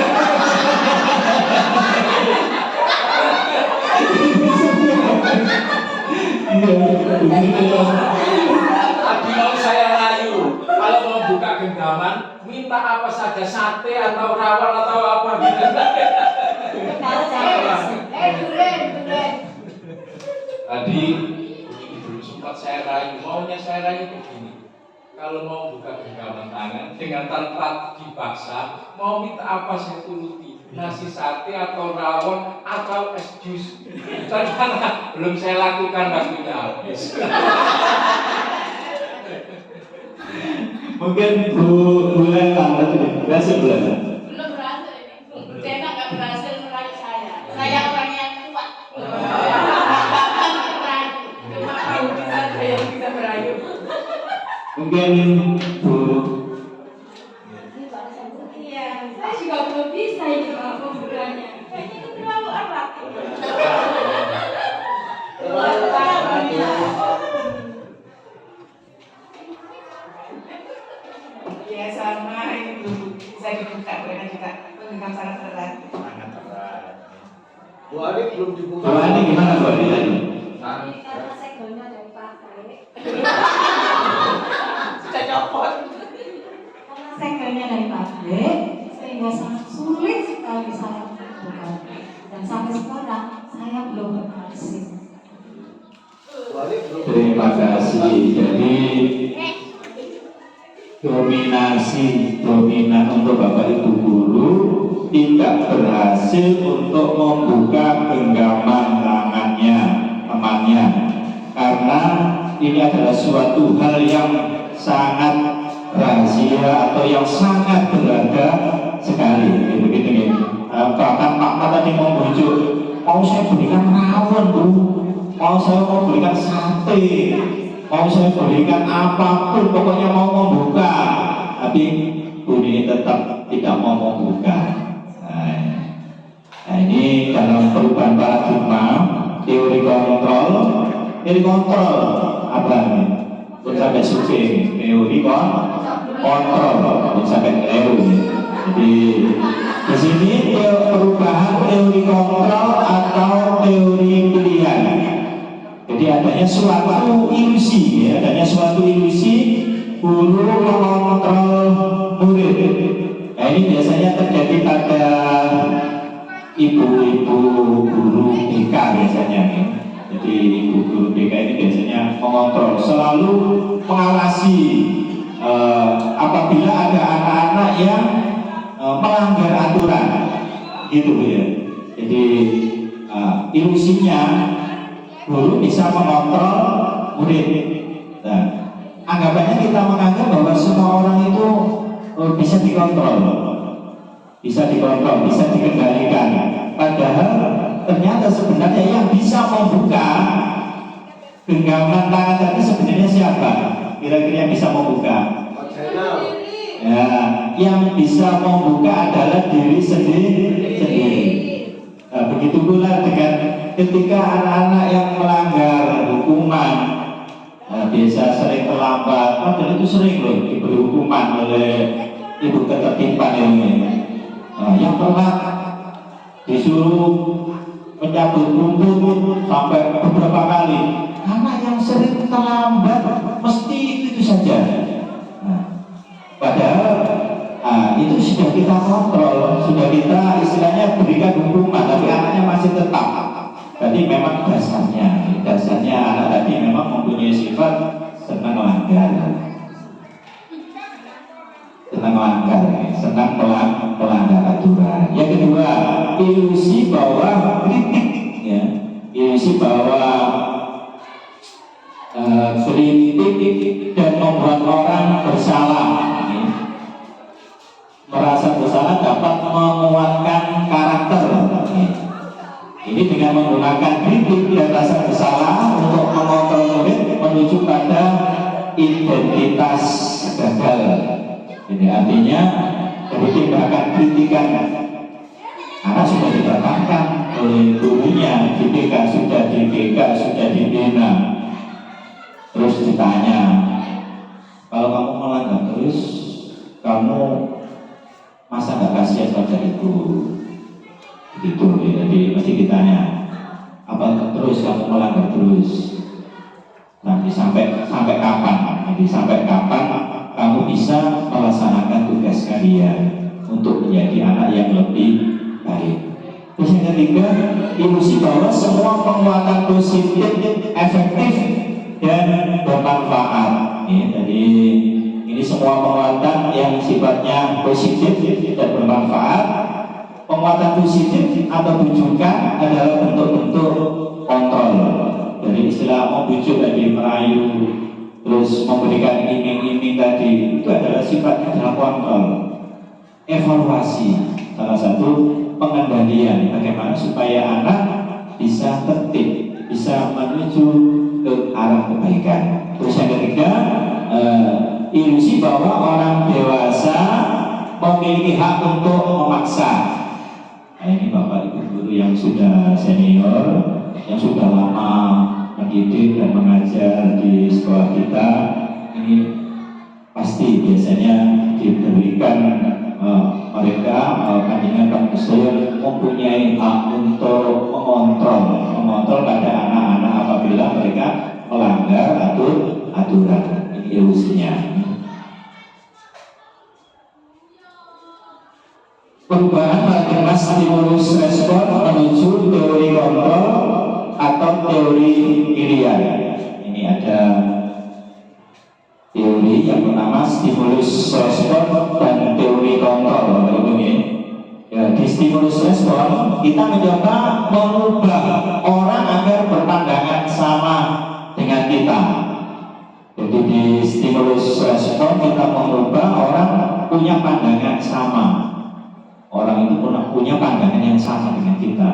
Tadi mau saya rayu, kalau mau buka genggaman, minta apa saja, sate atau rawon atau apa gitu. Duren. Tadi dulu sempat saya rayu, maunya saya rayu begini. Kalau mau buka genggaman tangan dengan tanpa dipaksa, mau minta apa saya turuti, nasi sate atau rawon atau es jus. Ternyata belum saya lakukan waktunya habis. Mungkin Bu Leta berhasil belum? Belum berhasil ini. Dena nggak berhasil merayu saya. Saya orang yang kuat. Cuma kamu bisa yang bisa merayu. Mungkin Bu. Iya, saya juga belum bisa ini Pak membukanya. Kayaknya itu terlalu erat. Ya sama ini belum bisa dibuka karena juga menggenggam sangat erat. Bu Ani belum dibuka. Bu Ani gimana Bu Ani tadi? Karena segelnya dari pabrik. Sudah copot. Karena segelnya dari pabrik, sehingga sangat sulit sekali saya membuka. Dan sampai sekarang saya belum berhasil. Bu Ani belum. Terima kasih. Jadi dominan untuk Bapak Ibu guru tidak berhasil untuk membuka genggaman tangannya temannya karena ini adalah suatu hal yang sangat rahasia atau yang sangat berharga sekali gitu. Bahkan Pak Mat tadi membujuk, mau saya berikan rawon Bu, mau saya berikan sate, mau saya berikan apapun, pokoknya mau membuka, tapi Bu ini tetap tidak mau membuka. Nah ini dalam perubahan paradigma teori kontrol apa ini? Pun sampai survei teori kontrol pun sampai keliru. Jadi di sini perubahan teori kontrol atau teori pilihan. Jadi adanya suatu ilusi, ya, adanya suatu ilusi guru mengontrol murid. Nah ini biasanya terjadi pada ibu-ibu guru BK biasanya, ya. Jadi ibu guru BK ini biasanya mengontrol, selalu mengawasi apabila ada anak-anak yang melanggar aturan, gitu ya. Jadi ilusinya guru bisa mengontrol murid. Nah, anggapannya kita menganggap bahwa semua orang itu bisa dikontrol, bisa dikendalikan. Padahal ternyata sebenarnya yang bisa membuka genggaman tangan tadi sebenarnya siapa? Kira-kira yang bisa membuka? Pak Zainal. Ya, yang bisa membuka adalah diri sendiri. Nah, begitu pula dengan ketika anak-anak yang melanggar hukuman, biasa sering terlambat, padahal itu sering loh diberi hukuman oleh ibu ketertiban ini. Yang telat disuruh mencabut rumput sampai beberapa kali. Anak yang sering terlambat mesti itu saja. Padahal itu sudah kita kontrol, sudah kita istilahnya berikan hukuman, tapi anaknya masih tetap. Jadi memang dasarnya anak tadi memang mempunyai sifat senang melanggar, senang melanggar aturan. Yang kedua, ilusi bahwa kritik, ya, ilusi bahwa kritik dan membuat orang bersalah, ya, merasa bersalah dapat menguatkan karakter. Ya. Ini dengan menggunakan kritik dan rasa bersalah untuk mengontrol murid menuju pada identitas gagal. Jadi artinya dari tindakan kritikan anak sudah ditekankan oleh gurunya, di BK sudah dibina. Terus ditanya, kalau kamu melanggar terus, kamu masa nggak kasihan pada ibu? Gitu, jadi mesti ditanya, apa terus kamu melanggar terus? Nanti sampai kapan? Nanti sampai kapan kamu bisa melaksanakan tugas kalian untuk menjadi anak yang lebih baik? Terus yang ketiga, ilusi bahwa semua penguatan positif efektif dan bermanfaat. Ya, jadi ini semua penguatan yang sifatnya positif dan bermanfaat. Penguatan positif atau bujukan adalah bentuk-bentuk kontrol. Dari istilah membujuk tadi, merayu, terus memberikan iming-iming tadi, itu adalah sifatnya adalah kontrol. Evaluasi, salah satu pengendalian bagaimana supaya anak bisa tertib, bisa menuju ke arah kebaikan. Terus yang ketiga, ilusi bahwa orang dewasa memiliki hak untuk memaksa. Nah, ini Bapak Ibu guru yang sudah senior, yang sudah lama mendidik dan mengajar di sekolah kita, ini pasti biasanya diberikan mereka pandangan kampusir mempunyai hak untuk mengontrol pada anak-anak apabila mereka melanggar aturan. Ini ilusinya. Perubahan paradigma stimulus respon menuju teori kontrol atau teori pilihan. Ini ada teori yang bernama stimulus respon dan teori kontrol. Ya, di stimulus respon kita mencoba mengubah orang agar berpandangan sama dengan kita. Jadi di stimulus respon kita mengubah orang punya pandangan sama. Orang itu punya pandangan yang sama dengan kita.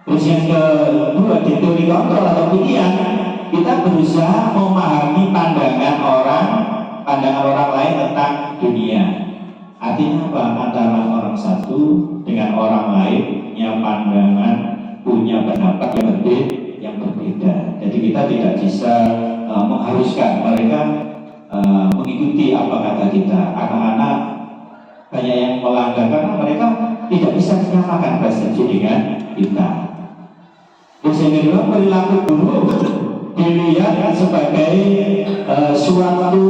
Terus yang kedua, di teori kontrol atau pilihan, kita berusaha memahami pandangan orang lain tentang dunia. Artinya apa? Antara orang satu dengan orang lain punya pandangan, punya pendapat yang berbeda. Jadi kita tidak bisa mengharuskan mereka mengikuti apa kata kita. Anak-anak banyak yang melanggar karena mereka tidak bisa menyamakan persepsi dengan kita. Terus yang kedua, perilaku guru dilihat sebagai suatu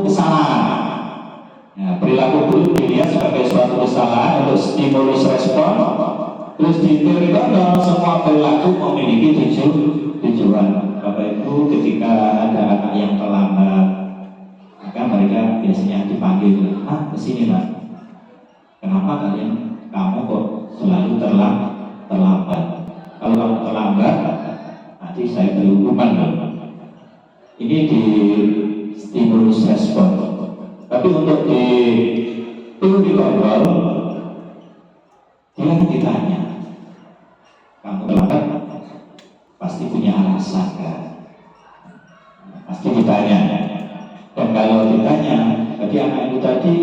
kesalahan. Nah, perilaku guru dilihat sebagai suatu kesalahan untuk stimulus respon. Terus di teori kontrol, semua perilaku memiliki tujuan. Bapak Ibu, ketika ada anak yang terlambat, maka mereka biasanya dipanggil, kesini Pak. Kenapa kamu kok selalu terlambat? Kalau kamu terlambat, nanti saya beri hukuman. Ini di stimulus respon. Tapi untuk di teori kontrol, dia ditanya, kamu terlambat, pasti punya alasan kan? Pasti ditanya. Dan kalau ditanya, berarti anak itu tadi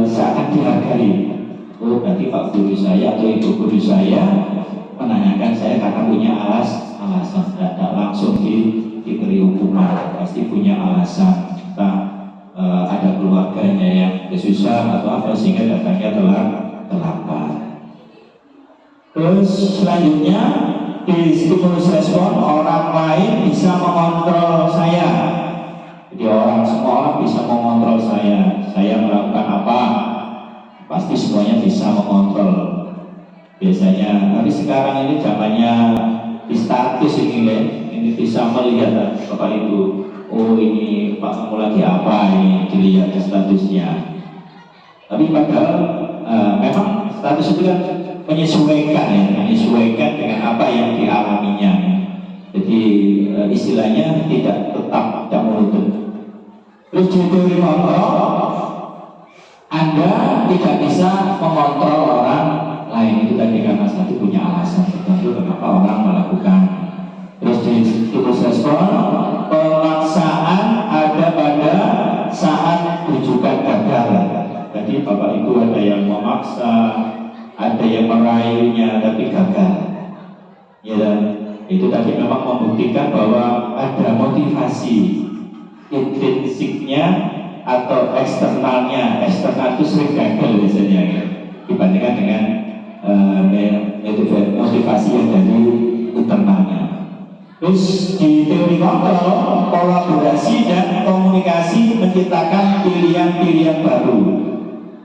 seakan dihargai. Oh, berarti Pak Guru saya atau Ibu Guru saya menanyakan saya karena punya alasan, tidak langsung diberi hukuman, pasti punya alasan. Entah ada keluarganya yang kesusahan atau apa sehingga datangnya terlambat. Terus selanjutnya di stimulus respon, orang lain bisa mengontrol saya. Jadi semua orang bisa mengontrol saya melakukan apa, pasti semuanya bisa mengontrol. Biasanya, tapi sekarang ini zamannya di status ini bisa melihat Bapak Ibu, oh ini Pak kamu lagi apa, ini dilihat statusnya. Tapi padahal memang status itu kan menyesuaikan dengan apa yang dialaminya. Jadi istilahnya tidak tetap, tidak menuntut. Terus di teori kontrol, Anda tidak bisa mengontrol orang lain. Itu tadi karena satu punya alasan tertentu kenapa orang melakukan. Terus di stimulus respon, pemaksaan ada pada saat rujukan gagal. Jadi Bapak Ibu ada yang memaksa, ada yang merayunya tapi gagal. Ya, itu tadi memang membuktikan bahwa ada motivasi intrinsiknya atau eksternalnya. Eksternal itu sering gagal biasanya ya, dibandingkan dengan motivasi yang dari internalnya. Terus di teori kontrol, kolaborasi dan komunikasi menciptakan pilihan-pilihan baru.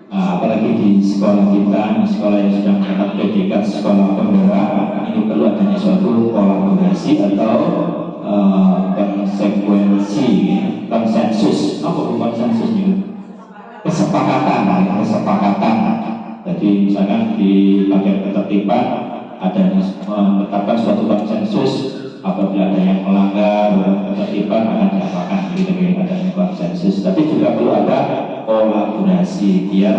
Nah, apalagi di sekolah kita, sekolah yang sudah mendapat predikat sekolah penggerak, ini perlu adanya suatu kolaborasi atau konsekuensi, konsensus. Apa itu konsensus itu? Kesepakatan. Jadi misalkan di bagian ketertiban ada yang menetapkan suatu konsensus, apabila ada yang melanggar ketertiban akan diapakan, gitu adanya konsensus. Tapi juga perlu ada kolaborasi biar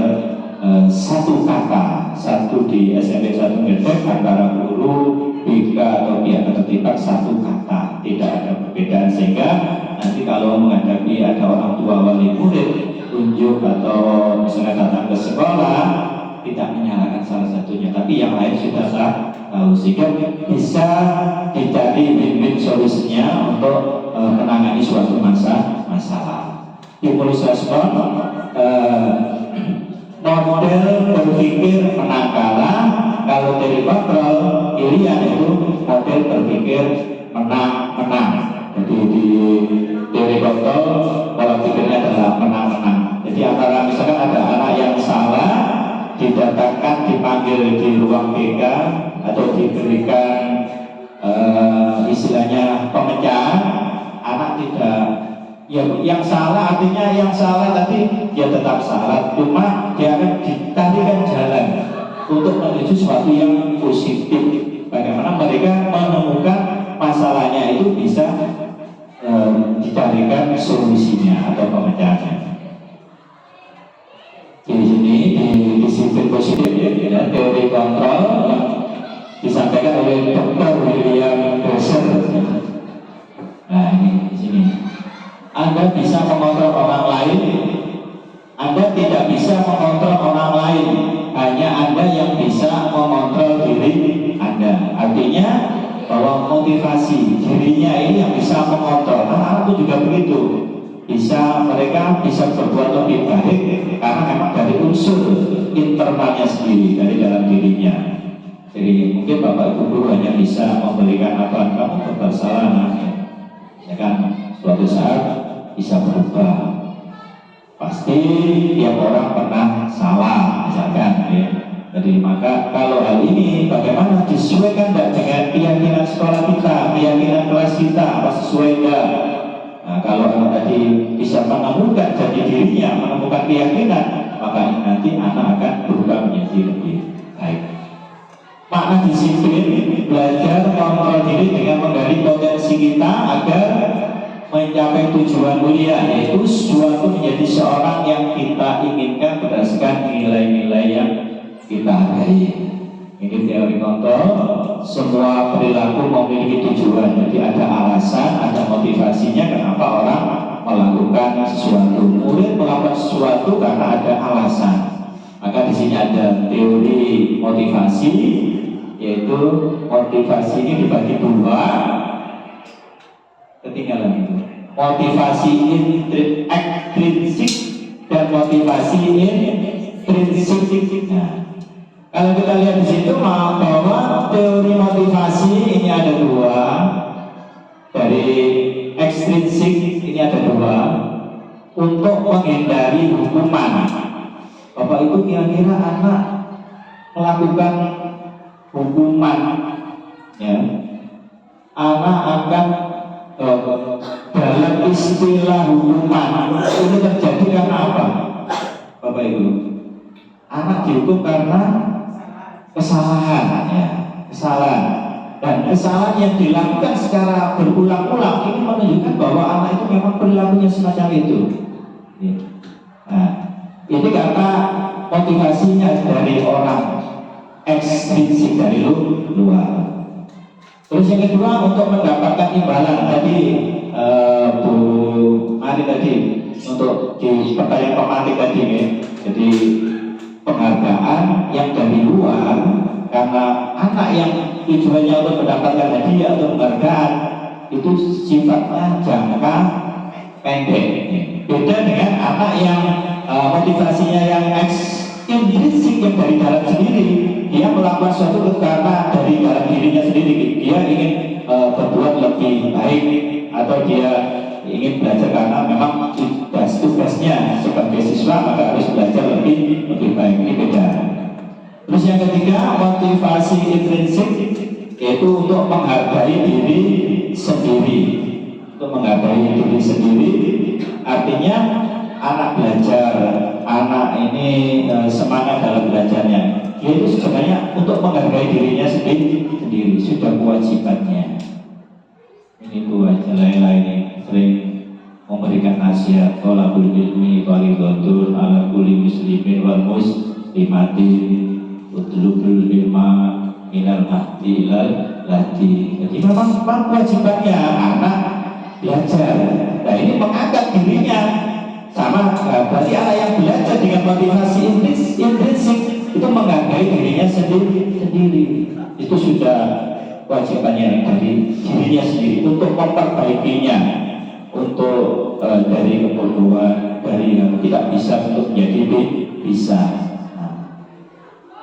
satu kata, satu di SMP 1 Gedek antara guru, BK atau pihak ketertiban satu kata, tidak ada perbedaan, sehingga nanti kalau menghadapi ada orang tua wali murid tunjuk atau misalnya datang ke sekolah tidak menyalahkan salah satunya, tapi yang lain sudah tahu, sehingga bisa dicari win-win solusinya untuk menangani suatu masalah. Stimulus respon, model berpikir menang kalah. Kalau dari kontrol pilihan itu model berpikir menang-menang. Jadi di teori kontrol pola pikirnya adalah menang-menang. Jadi antara misalkan ada anak yang salah didatangkan, dipanggil di ruang BK atau diberikan istilahnya pemecahan, anak tidak, ya yang salah artinya yang salah tadi dia tetap salah, cuma dia akan ditarikan jalan untuk menuju sesuatu yang positif. Bagaimana mereka menemukan masalahnya itu bisa dicarikan solusinya atau pemecahannya. Di sini di disiplin positif ya, teori kontrol yang disampaikan oleh Dr. William Dresser. Nah ini di sini, Anda bisa mengontrol orang lain, Anda tidak bisa mengontrol orang lain, hanya Anda yang bisa mengontrol diri Anda. Artinya bahwa motivasi dirinya ini yang bisa mengontrol. Anak-anak itu juga begitu. Mereka bisa berbuat lebih baik karena memang dari unsur internalnya sendiri, dari dalam dirinya. Jadi mungkin Bapak Ibu guru hanya bisa memberikan apa, kamu berbuat salah, ya kan, suatu saat bisa berubah. Pasti tiap orang pernah salah, misalkan ya. Jadi maka kalau hal ini bagaimana disesuaikan dengan keyakinan sekolah kita, keyakinan kelas kita, apa sesuai enggak? Nah, kalau anak tadi bisa menemukan jati dirinya, menemukan keyakinan, maka nanti anak akan berubah menjadi lebih baik. Makna disiplin, belajar mengontrol diri dengan menggali potensi kita agar mencapai tujuan mulia, yaitu suatu menjadi seorang yang kita inginkan berdasarkan nilai-nilai yang kita hargai. Ini teori kontrol. Semua perilaku memiliki tujuan, jadi ada alasan, ada motivasinya kenapa orang melakukan sesuatu. Murid melakukan sesuatu karena ada alasan. Maka di sini ada teori motivasi, yaitu motivasi ini dibagi dua, ketinggalan itu. Motivasi ekstrinsik dan motivasi intrinsik. Nah, kalau kita lihat di situ bahwa teori motivasi ini ada dua, dari ekstrinsik ini ada dua, untuk menghindari hukuman. Bapak Ibu kira-kira anak melakukan hukuman, ya, anak akan dalam istilah hukuman ini terjadi karena apa, Bapak Ibu? Anak dihukum karena kesalahan, ya, kesalahan, dan kesalahan yang dilakukan secara berulang-ulang ini menunjukkan bahwa anak itu memang perilakunya semacam itu. Nah, ini karena motivasinya dari orang ekstrinsik, dari luar. Terus yang kedua, untuk mendapatkan imbalan tadi, Bu Mari tadi, untuk di pertanyaan pematik tadi, ya. Jadi penghargaan yang dari luar, karena anak yang tujuannya untuk mendapatkan hadiah atau penghargaan itu sifatnya jangka pendek. Beda dengan anak yang motivasinya yang intrinsik, yang dari dalam sendiri. Dia melakukan suatu karena dari dalam dirinya sendiri. Dia ingin berbuat lebih baik, atau dia ingin belajar karena memang tugasnya sebagai siswa maka harus belajar lebih baik. Ini beda. Terus yang ketiga, motivasi intrinsik, yaitu untuk menghargai diri sendiri. Untuk menghargai diri sendiri artinya anak belajar, anak ini semangat dalam belajarnya. Dia itu sebenarnya untuk menghargai dirinya sendiri, sudah kewajibannya. Ini Bu Laila ini sering memberikan nasihat, tolabul ilmi fardhatun ala kulli muslimin wal muslimati, utlubul ilma minal mahdi ilal lahdi. Jadi memang kewajibannya anak belajar. Nah, ini mengangkat dirinya sama, berarti anak yang belajar dengan motivasi intrinsik itu menghargai dirinya sendiri. Itu sudah kewajibannya dari dirinya sendiri untuk memperbaikinya, untuk dari kebodohan, dari yang tidak bisa untuk menjadi bisa.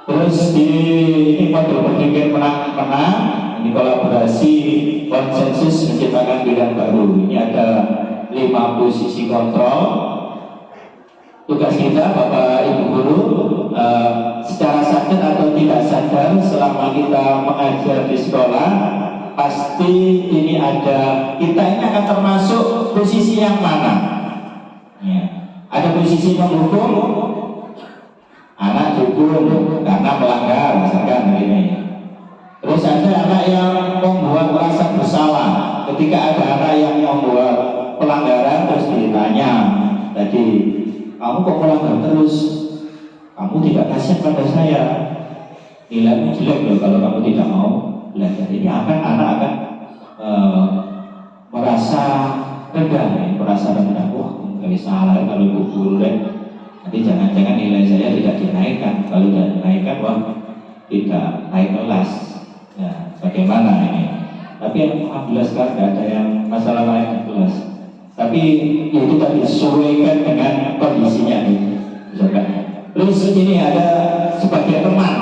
Terus ini model berpikir menang-menang, ini kolaborasi konsensus menciptakan pilihan baru. Ini ada 5 posisi kontrol. Tugas kita Bapak Ibu Guru, secara sadar atau tidak sadar selama kita mengajar di sekolah, pasti ini ada, kita ini akan termasuk posisi yang mana, ya. Ada posisi menghukum, anak dihukum karena melanggar misalkan ini. Terus ada anak yang membuat merasa bersalah. Ketika ada anak yang membuat pelanggaran terus ditanya tadi, kamu kok melanggar terus? Kamu tidak kasihan pada saya. Nilaimu jelek loh kalau kamu tidak mau belajar. Ini anak akan merasa rendah, Wah, nggak salah kalau ibu guru deh. Nanti jangan-jangan nilai saya tidak dinaikkan. Kalau tidak dinaikkan, wah, tidak naik kelas. Nah, bagaimana ini? Tapi alhamdulillah sekarang tidak ada yang masalah naik kelas. Tapi itu tadi disesuaikan dengan kondisinya, misalkan. Terus ini ada sebagai teman.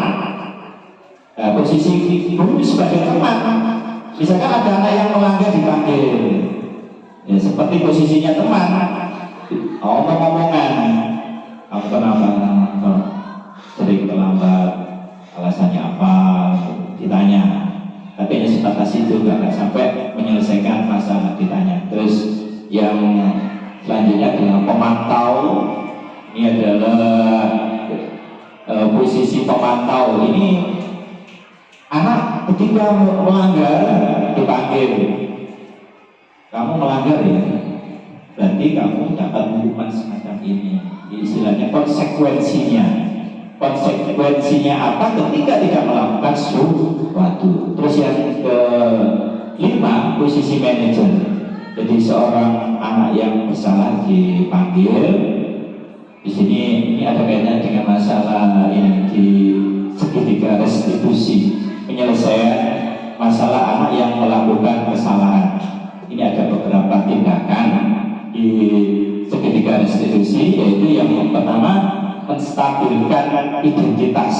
Nah, posisi guru sebagai teman. Misalkan ada anak yang melanggar dipanggil, ya seperti posisinya teman. Omong-omongan, kamu kenapa sering terlambat, alasannya apa, ditanya. Tapi hanya sebatas itu, nggak sampai menyelesaikan masalah ditanya. Terus yang selanjutnya adalah pemantau. Ini adalah posisi pemantau. Ini anak ketika melanggar dipanggil, kamu melanggar ya, berarti kamu dapat hukuman semacam ini. Istilahnya konsekuensinya. Konsekuensinya apa ketika tidak melakukan sesuatu. Terus yang kelima, posisi manajer. Jadi seorang anak yang bersalah dipanggil. Di sini ini ada kaitannya dengan masalah yang di segitiga restitusi. penyelesaian masalah anak yang melakukan kesalahan. Ini ada beberapa tindakan di segitiga restitusi, yaitu yang pertama menstabilkan identitas.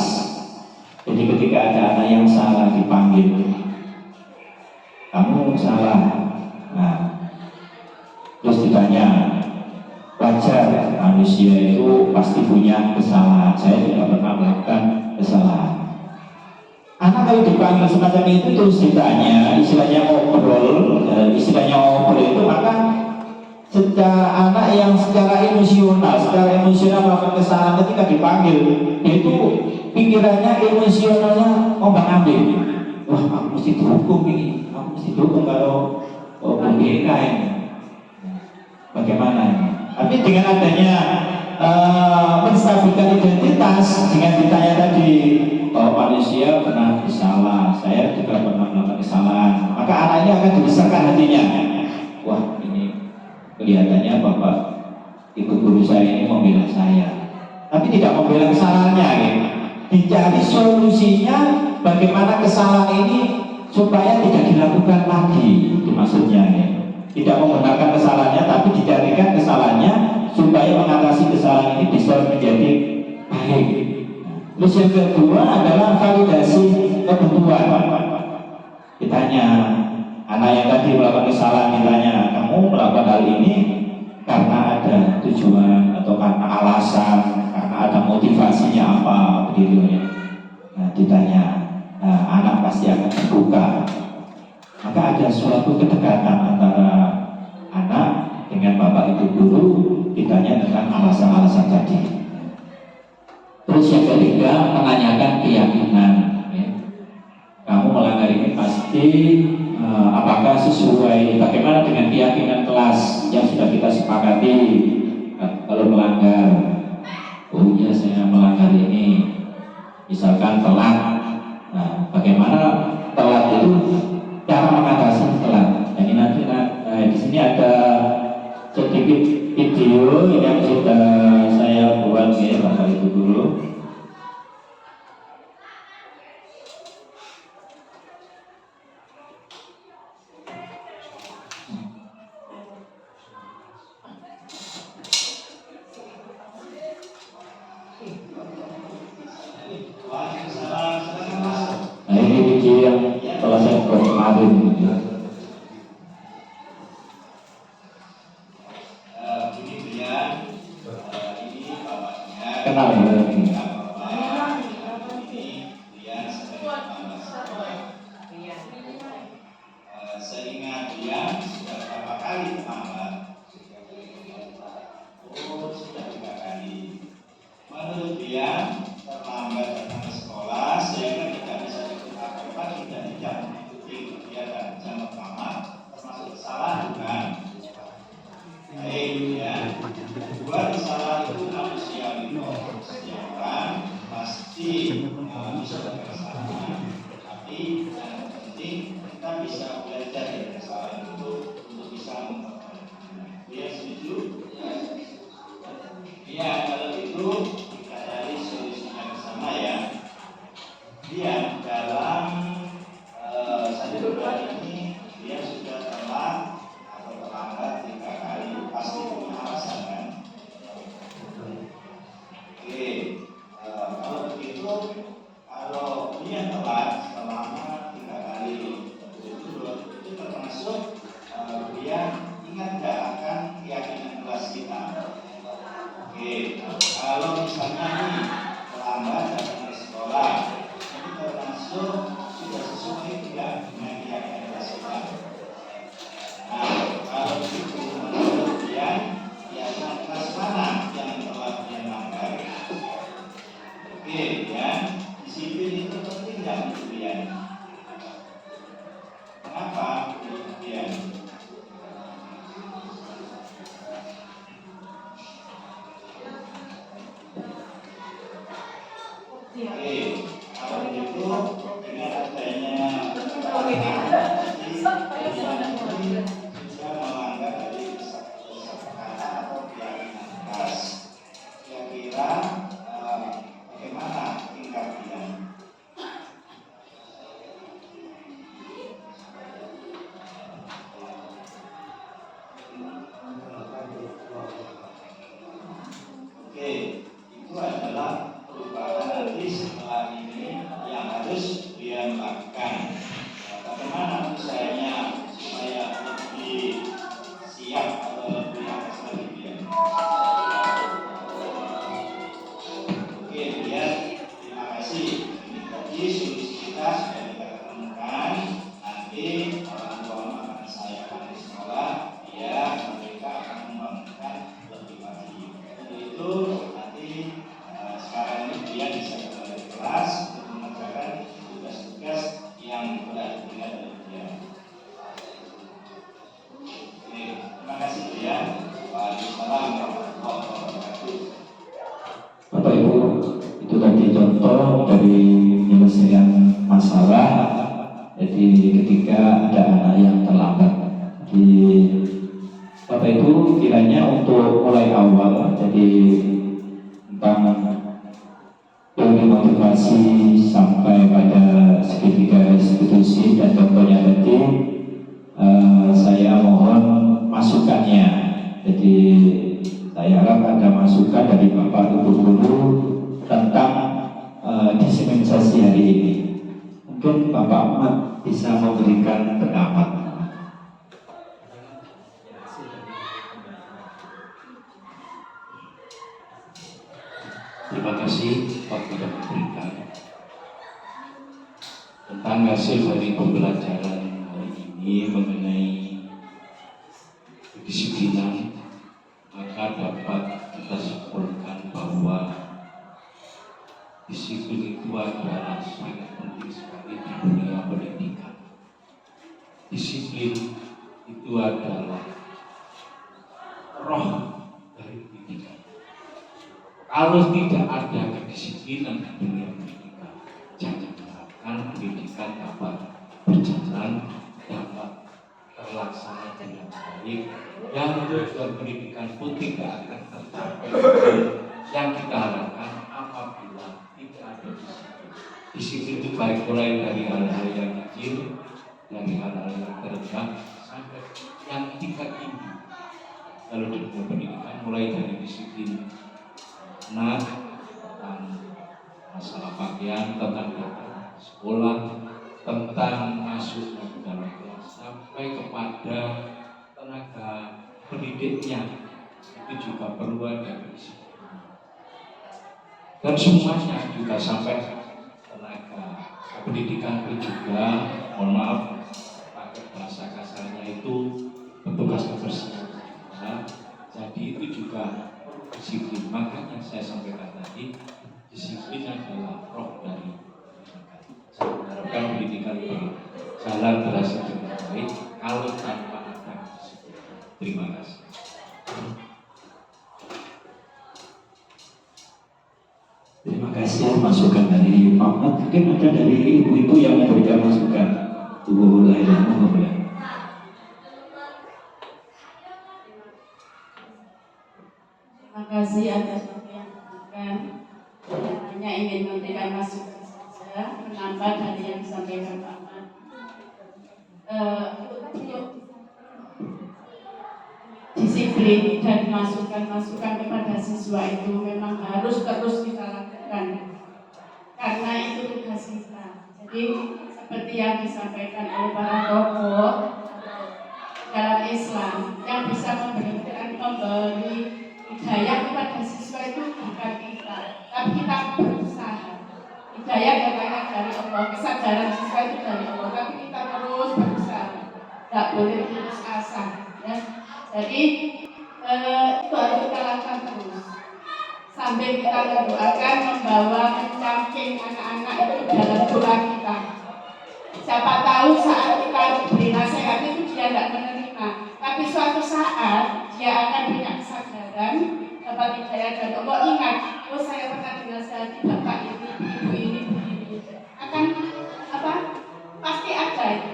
Jadi ketika ada anak yang salah dipanggil, kamu salah, nah terus ditanya, wajar manusia itu pasti punya kesalahan, saya juga pernah melakukan kesalahan. Anak kalau dipanggil semacam itu terus ditanya, istilahnya ngobrol itu, maka secara anak yang secara emosional melakukan kesalahan ketika dipanggil, itu pikirannya emosionalnya ombang-ambing. Wah, aku mesti dihukum ini, aku mesti dihukum kalau berbeda ini. Bagaimana ini? Tapi dengan adanya menstabilkan identitas, dengan ditanya tadi, manusia pernah bersalah, saya juga pernah melakukan kesalahan, maka anaknya akan dibesarkan hatinya. Wah, ini kelihatannya bapak ibu guru saya ini membela saya, tapi tidak membela kesalahannya, ya. Dicari solusinya bagaimana kesalahan ini supaya tidak dilakukan lagi, itu maksudnya, ya. Tidak membenarkan kesalahannya, tapi dicarikan kesalahannya supaya mengatasi kesalahan ini bisa menjadi baik. Terus yang kedua adalah validasi kebutuhan. Ditanya, anak yang tadi melakukan kesalahan, ditanya, kamu melakukan hal ini karena ada tujuan atau karena alasan, karena ada motivasinya apa, begitu ya. Nah, ditanya, anak pasti akan terbuka. Maka ada suatu kedekatan antara anak dengan bapak ibu guru, ditanya tentang alasan-alasan tadi. Terus yang ketiga, menanyakan keyakinan, ya. Kamu melanggar ini pasti apakah sesuai, bagaimana dengan keyakinan kelas yang sudah kita sepakati? Kalau melanggar, oh iya saya melanggar ini, misalkan telat. Nah, bagaimana telat itu, cara mengatasi telat. Jadi nanti di sini ada sedikit video yang sudah saya buat, ya Bapak Ibu Guru. Nah, ini video yang telah saya buat kemarin. Kenal ya? Seingat dia sudah berapa kali terlambat? Oh, sudah 3 kali. Menurut dia terlambat datang ke sekolah sehingga tidak bisa ikut apa-apa, sudah tidak mengikuti kegiatan jam pertama, termasuk kesalahan bukan? Baik ya. Dua kesalahan itu manusiawi. Setiap orang pasti bisa berkesalahan, tapi yang penting kita bisa belajar dari kesalahan itu untuk bisa memperbaiki. Dia setuju? Ya, kalau itu kita cari solusinya bersama ya. Dia dalam 1 bulan ini dia sudah telat atau terlambat 3 kali, pasti punya alasan kan? Oke, kalau begitu, kalau dia telat selama 3 kali, itu termasuk dia ingat nggak akan keyakinan kelas kita? Oke, kalau misalnya nih terlambat datang ke sekolah, ini termasuk sudah sesuai tidak dengan keyakinan kelas kita? Nah, kalau begitu menurut dia, keyakinan kelas mana yang telah dia langgar? Oke, ya, disiplin itu penting nggak untuk dia? Kenapa untuk dia? Oke, kalau begitu dengan adanya sudah melanggar dari kesepakatan atau keyakinan kelas. Kira-kira bagaimana tingkat dia? Oke, itu adalah perubahan nanti setelah ini yang harus dia lakukan. Nah, bagaimana usahanya supaya lebih siap atau lebih lebih dia? Oke, dia terima kasih. Jadi solusi kita sudah kita ketemukan. Nanti orang tua akan saya di sekolah, mereka akan membangunkan lebih pagi. Untuk itu nanti sekarang ini dia bisa kembali ke kelas untuk mengerjakan tugas-tugas yang telah diberikan oleh dia. Oke, terima kasih ya. Waalaikumsalam warahmatullahi wabarakatuh. Bapak Ibu, itu tadi contoh dari penyelesaian masalah. Jadi ketika ada anak yang terlambat, di Bapak Ibu kiranya untuk mulai awal, jadi tentang dari motivasi sampai pada segitiga restitusi dan contohnya tadi, saya mohon masukannya. Jadi saya harap ada masukan dari Bapak Ibu Guru tentang dispensasi hari ini. Mungkin Bapak Ahmad bisa memberikan pendapat. Terima kasih waktu yang diberikan tentang hasil dari pembelajaran hari ini mengenai kedisiplinan. Maka dapat kita simpulkan bahwa disiplin itu adalah sangat penting sekali di dunia pendidikan. Disiplin itu adalah roh dari pendidikan. Kalau tidak ada kedisiplinan di dunia pendidikan, jangan harapkan pendidikan dapat berjalan, dapat terlaksana dengan baik. Yang tujuan pendidikan pun tidak akan tercapai yang kita harapkan apabila tidak ada disiplin. Disiplin itu baik mulai dari hal-hal yang kecil, dari hal-hal yang terendah sampai yang tingkat tinggi. Kalau di dunia pendidikan mulai dari disiplin tentang masalah pakaian, tentang datang sekolah, tentang masuk ke dalam kelas sampai kepada tenaga pendidiknya, itu juga perlu ada disiplin. Dan semuanya juga sampai tenaga pendidikan itu juga, mohon maaf pakai bahasa kasarnya itu petugas kebersihan juga. Jadi itu juga disiplin. Makanya saya sampaikan tadi, disiplin adalah roh dari pendidikan. Saya mengharapkan pendidikan berjalan berhasil dengan baik kalau tanpa ada disiplin. Terima kasih. Terima kasih masukan dari Pak Ahmad. Mungkin ada dari ibu-ibu yang memberikan masukan. Ibu Laila, mohon ya. Terima kasih atas waktu yang diberikan. Saya hanya ingin memberikan masukan saja, menambah dari yang disampaikan Pak Ahmad. Untuk disiplin dan masukan-masukan kepada siswa itu memang harus terus kita lakukan, karena itu tugas kita. Jadi seperti yang disampaikan oleh para tokoh dalam Islam yang bisa memberi hidayah kepada siswa itu bukan kita, tapi kita berusaha. Hidayah datangnya dari Allah, kesadaran siswa itu dari Allah, tapi kita terus berusaha, tidak boleh putus asa. Ya. Jadi itu harus kita lakukan terus. Sambil kita mendoakan, membawa, mencamping anak-anak itu dalam doa kita. Siapa tahu saat kita beri nasihat itu dia tidak menerima, tapi suatu saat dia akan punya kesadaran, dapat hidayah dari Allah. Ingat, oh saya pernah dinasihati bapak ini, ibu ini, akan apa? Pasti ada itu,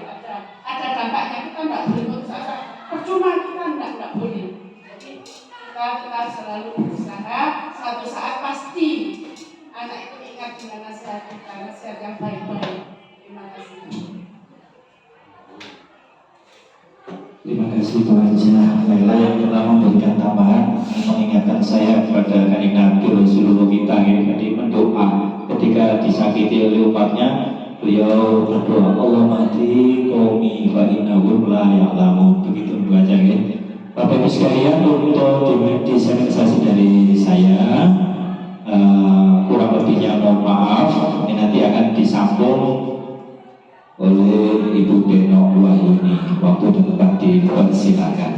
ada dampaknya. Kita tidak boleh putus asa. Percuma kita tidak boleh. Jadi kita selalu berusaha. Suatu saat pasti anak itu ingat dengan nasihat kita, nasihat yang baik-baik. Terima kasih. Terima kasih Bu Hajah Laila yang telah memberikan dan tambahan mengingatkan saya kepada kanjeng Nabi Rasulullah kita ini tadi mendoa ketika disakiti oleh umatnya, beliau berdoa Allah mati qaumi fa innahum la ya'lamun, begitu membaca ya. Bapak Ibu sekalian, untuk diseminasi dari saya kurang lebihnya mohon maaf, ini nanti akan disambung oleh Ibu Beno Wahyuni. Waktu dan tempat dipersilakan.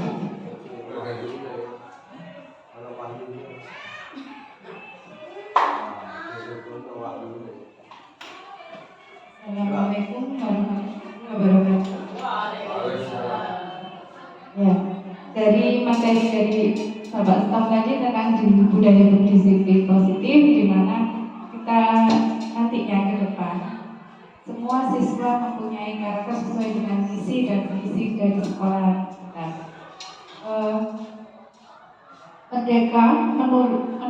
Assalamualaikum warahmatullahi wabarakatuh. Ya, dari materi dari Bapak Staf tadi tentang budaya berdisiplin positif, di mana kita nantinya ke depan semua siswa mempunyai karakter sesuai dengan misi dan visi dari sekolah kita. Merdeka menurut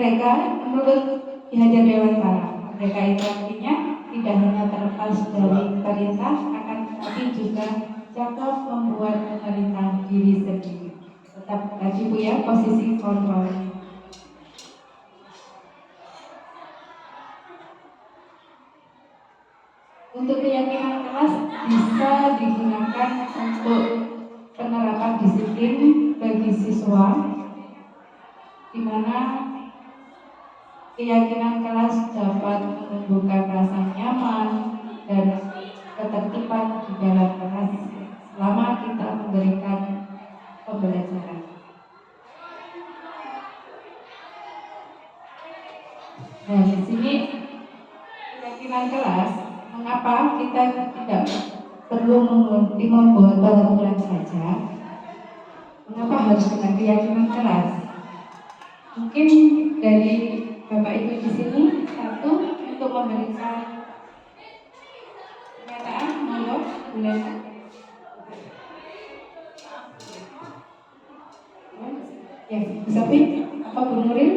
Ki Hajar Dewantara, merdeka itu artinya tidak hanya terlepas dari perintah, akan tetapi juga cakap membuat pemerintah diri sendiri. Tetap tadi Bu ya, posisi kontrol. Untuk keyakinan kelas bisa digunakan untuk penerapan disiplin bagi siswa, di mana keyakinan kelas dapat menumbuhkan rasa nyaman dan ketertiban di dalam kelas selama kita memberikan pembelajaran. Nah, di sini keyakinan kelas, mengapa kita tidak perlu membuat peraturan saja? Mengapa harus dengan keyakinan kelas? Mungkin dari Bapak Ibu di sini satu untuk memberikan pernyataan, monggo boleh. Ya, Bu Safi, apa Bu Nuril?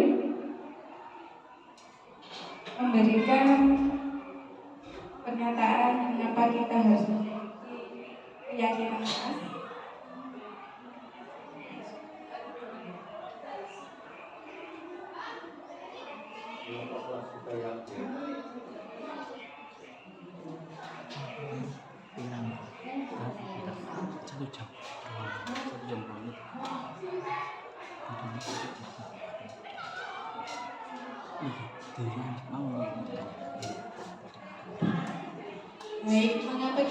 Memberikan pernyataan mengapa kita harus memiliki keyakinan kelas. Baik, mengapa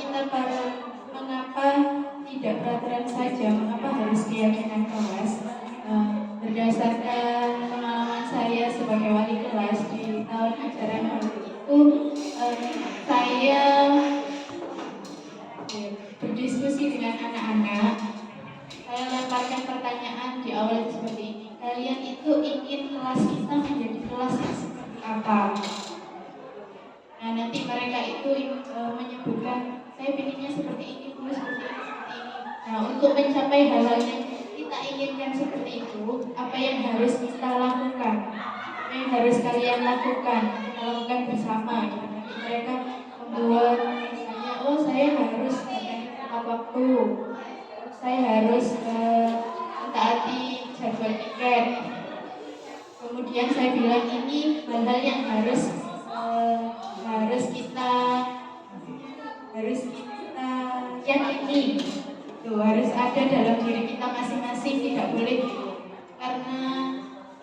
tidak peraturan saja? Mengapa harus keyakinan kelas? Berdasarkan pengalaman saya sebagai wali kelas di tahun ajaran baru itu, saya berdiskusi dengan anak-anak. Saya lemparkan pertanyaan di awal seperti ini. Kalian itu ingin kelas kita menjadi kelas yang seperti apa? Nah, nanti mereka itu menyebutkan, saya pinginnya seperti ini, seperti ini, seperti ini. Nah, untuk mencapai hal-hal yang kita inginkan seperti itu, apa yang harus kita lakukan? Apa yang harus kalian lakukan? Kita lakukan bersama. Nanti mereka membuat misalnya, oh saya harus tepat waktu, saya harus mentaati jadwal tiket. Kemudian saya bilang ini hal-hal yang harus kita yakini, tuh harus ada dalam diri kita masing-masing, tidak boleh karena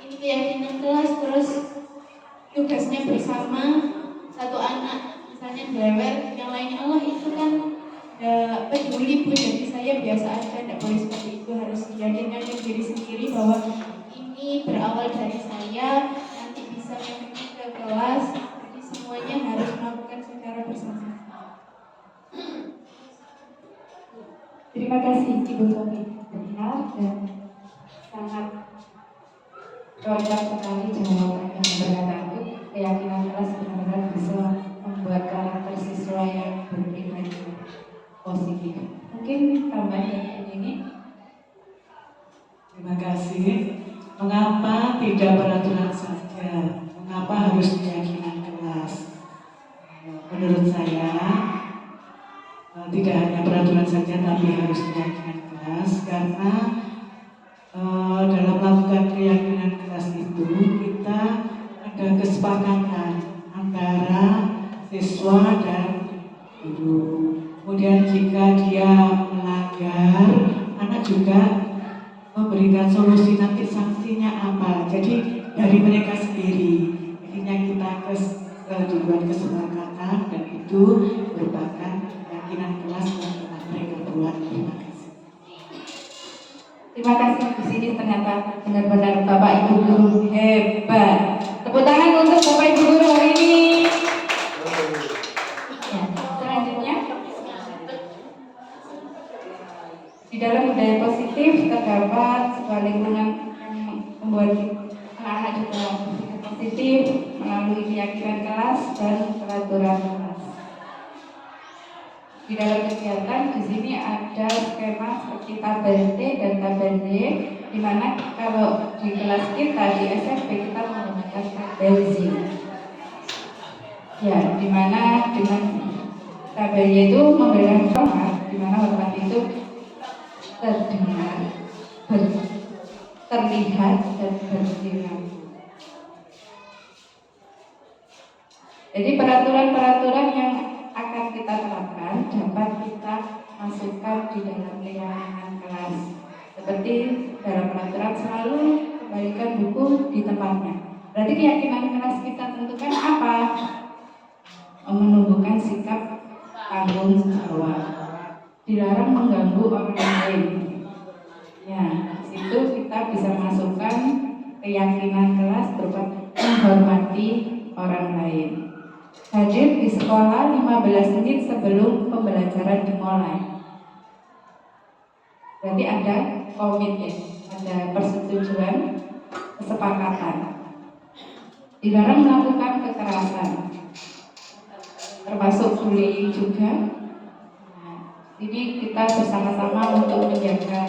ini keyakinan kelas terus tugasnya bersama, satu anak misalnya dewer, yang lainnya Allah itu kan peduli Bu, jadi saya biasa aja, tidak boleh seperti itu, harus yakinkan diri sendiri bahwa ini berawal dari saya, nanti bisa mengikuti ke kelas. Semuanya harus melakukan secara bersama. Terima kasih Ibu Sofi, benar dan sangat cocok sekali jawaban yang berkata keyakinan kelas benar-benar bisa membuat karakter siswa yang berpribadi positif. Mungkin tambahan ini. Terima kasih. Mengapa tidak peraturan saja? Mengapa harus keyakinan kelas? Menurut saya tidak hanya peraturan saja, tapi harus keyakinan kelas karena dalam melakukan ada kesepakatan antara siswa dan guru. Kemudian jika dia melanggar, anak juga memberikan solusi nanti sanksinya apa. Jadi dari mereka sendiri. Akhirnya kita dibuat kesepakatan dan itu merupakan keyakinan kelas yang telah mereka buat. Terima kasih. Terima kasih. Di sini ternyata benar-benar Bapak Ibu guru hebat. Tepuk tangan untuk Bapak Ibu guru hari ini. Ya, selanjutnya di dalam budaya positif terdapat sebuah lingkungan yang membuat anak-anak juga berpikir positif melalui keyakinan kelas dan peraturan kelas. Di dalam kegiatan di sini ada skema seperti tabel T dan tabel D, di mana kalau di kelas kita di SMP kita menggunakan tabel Z. Ya, di mana dengan tabel Y itu memberikan format, di mana format itu terdengar, terlihat dan berperilaku. Jadi peraturan-peraturan yang akan kita terapkan dapat kita masukkan di dalam keyakinan kelas. Seperti dalam peraturan selalu kembalikan buku di tempatnya. Berarti keyakinan kelas kita tentukan apa? Menumbuhkan sikap tanggung jawab. Dilarang mengganggu orang lain. Ya, situ kita bisa masukkan keyakinan kelas berupa menghormati orang lain. Hadir di sekolah 15 menit sebelum pembelajaran dimulai. Berarti ada komitmen, ada persetujuan, kesepakatan. Dilarang melakukan kekerasan, termasuk bullying juga. Ini kita bersama-sama untuk menjaga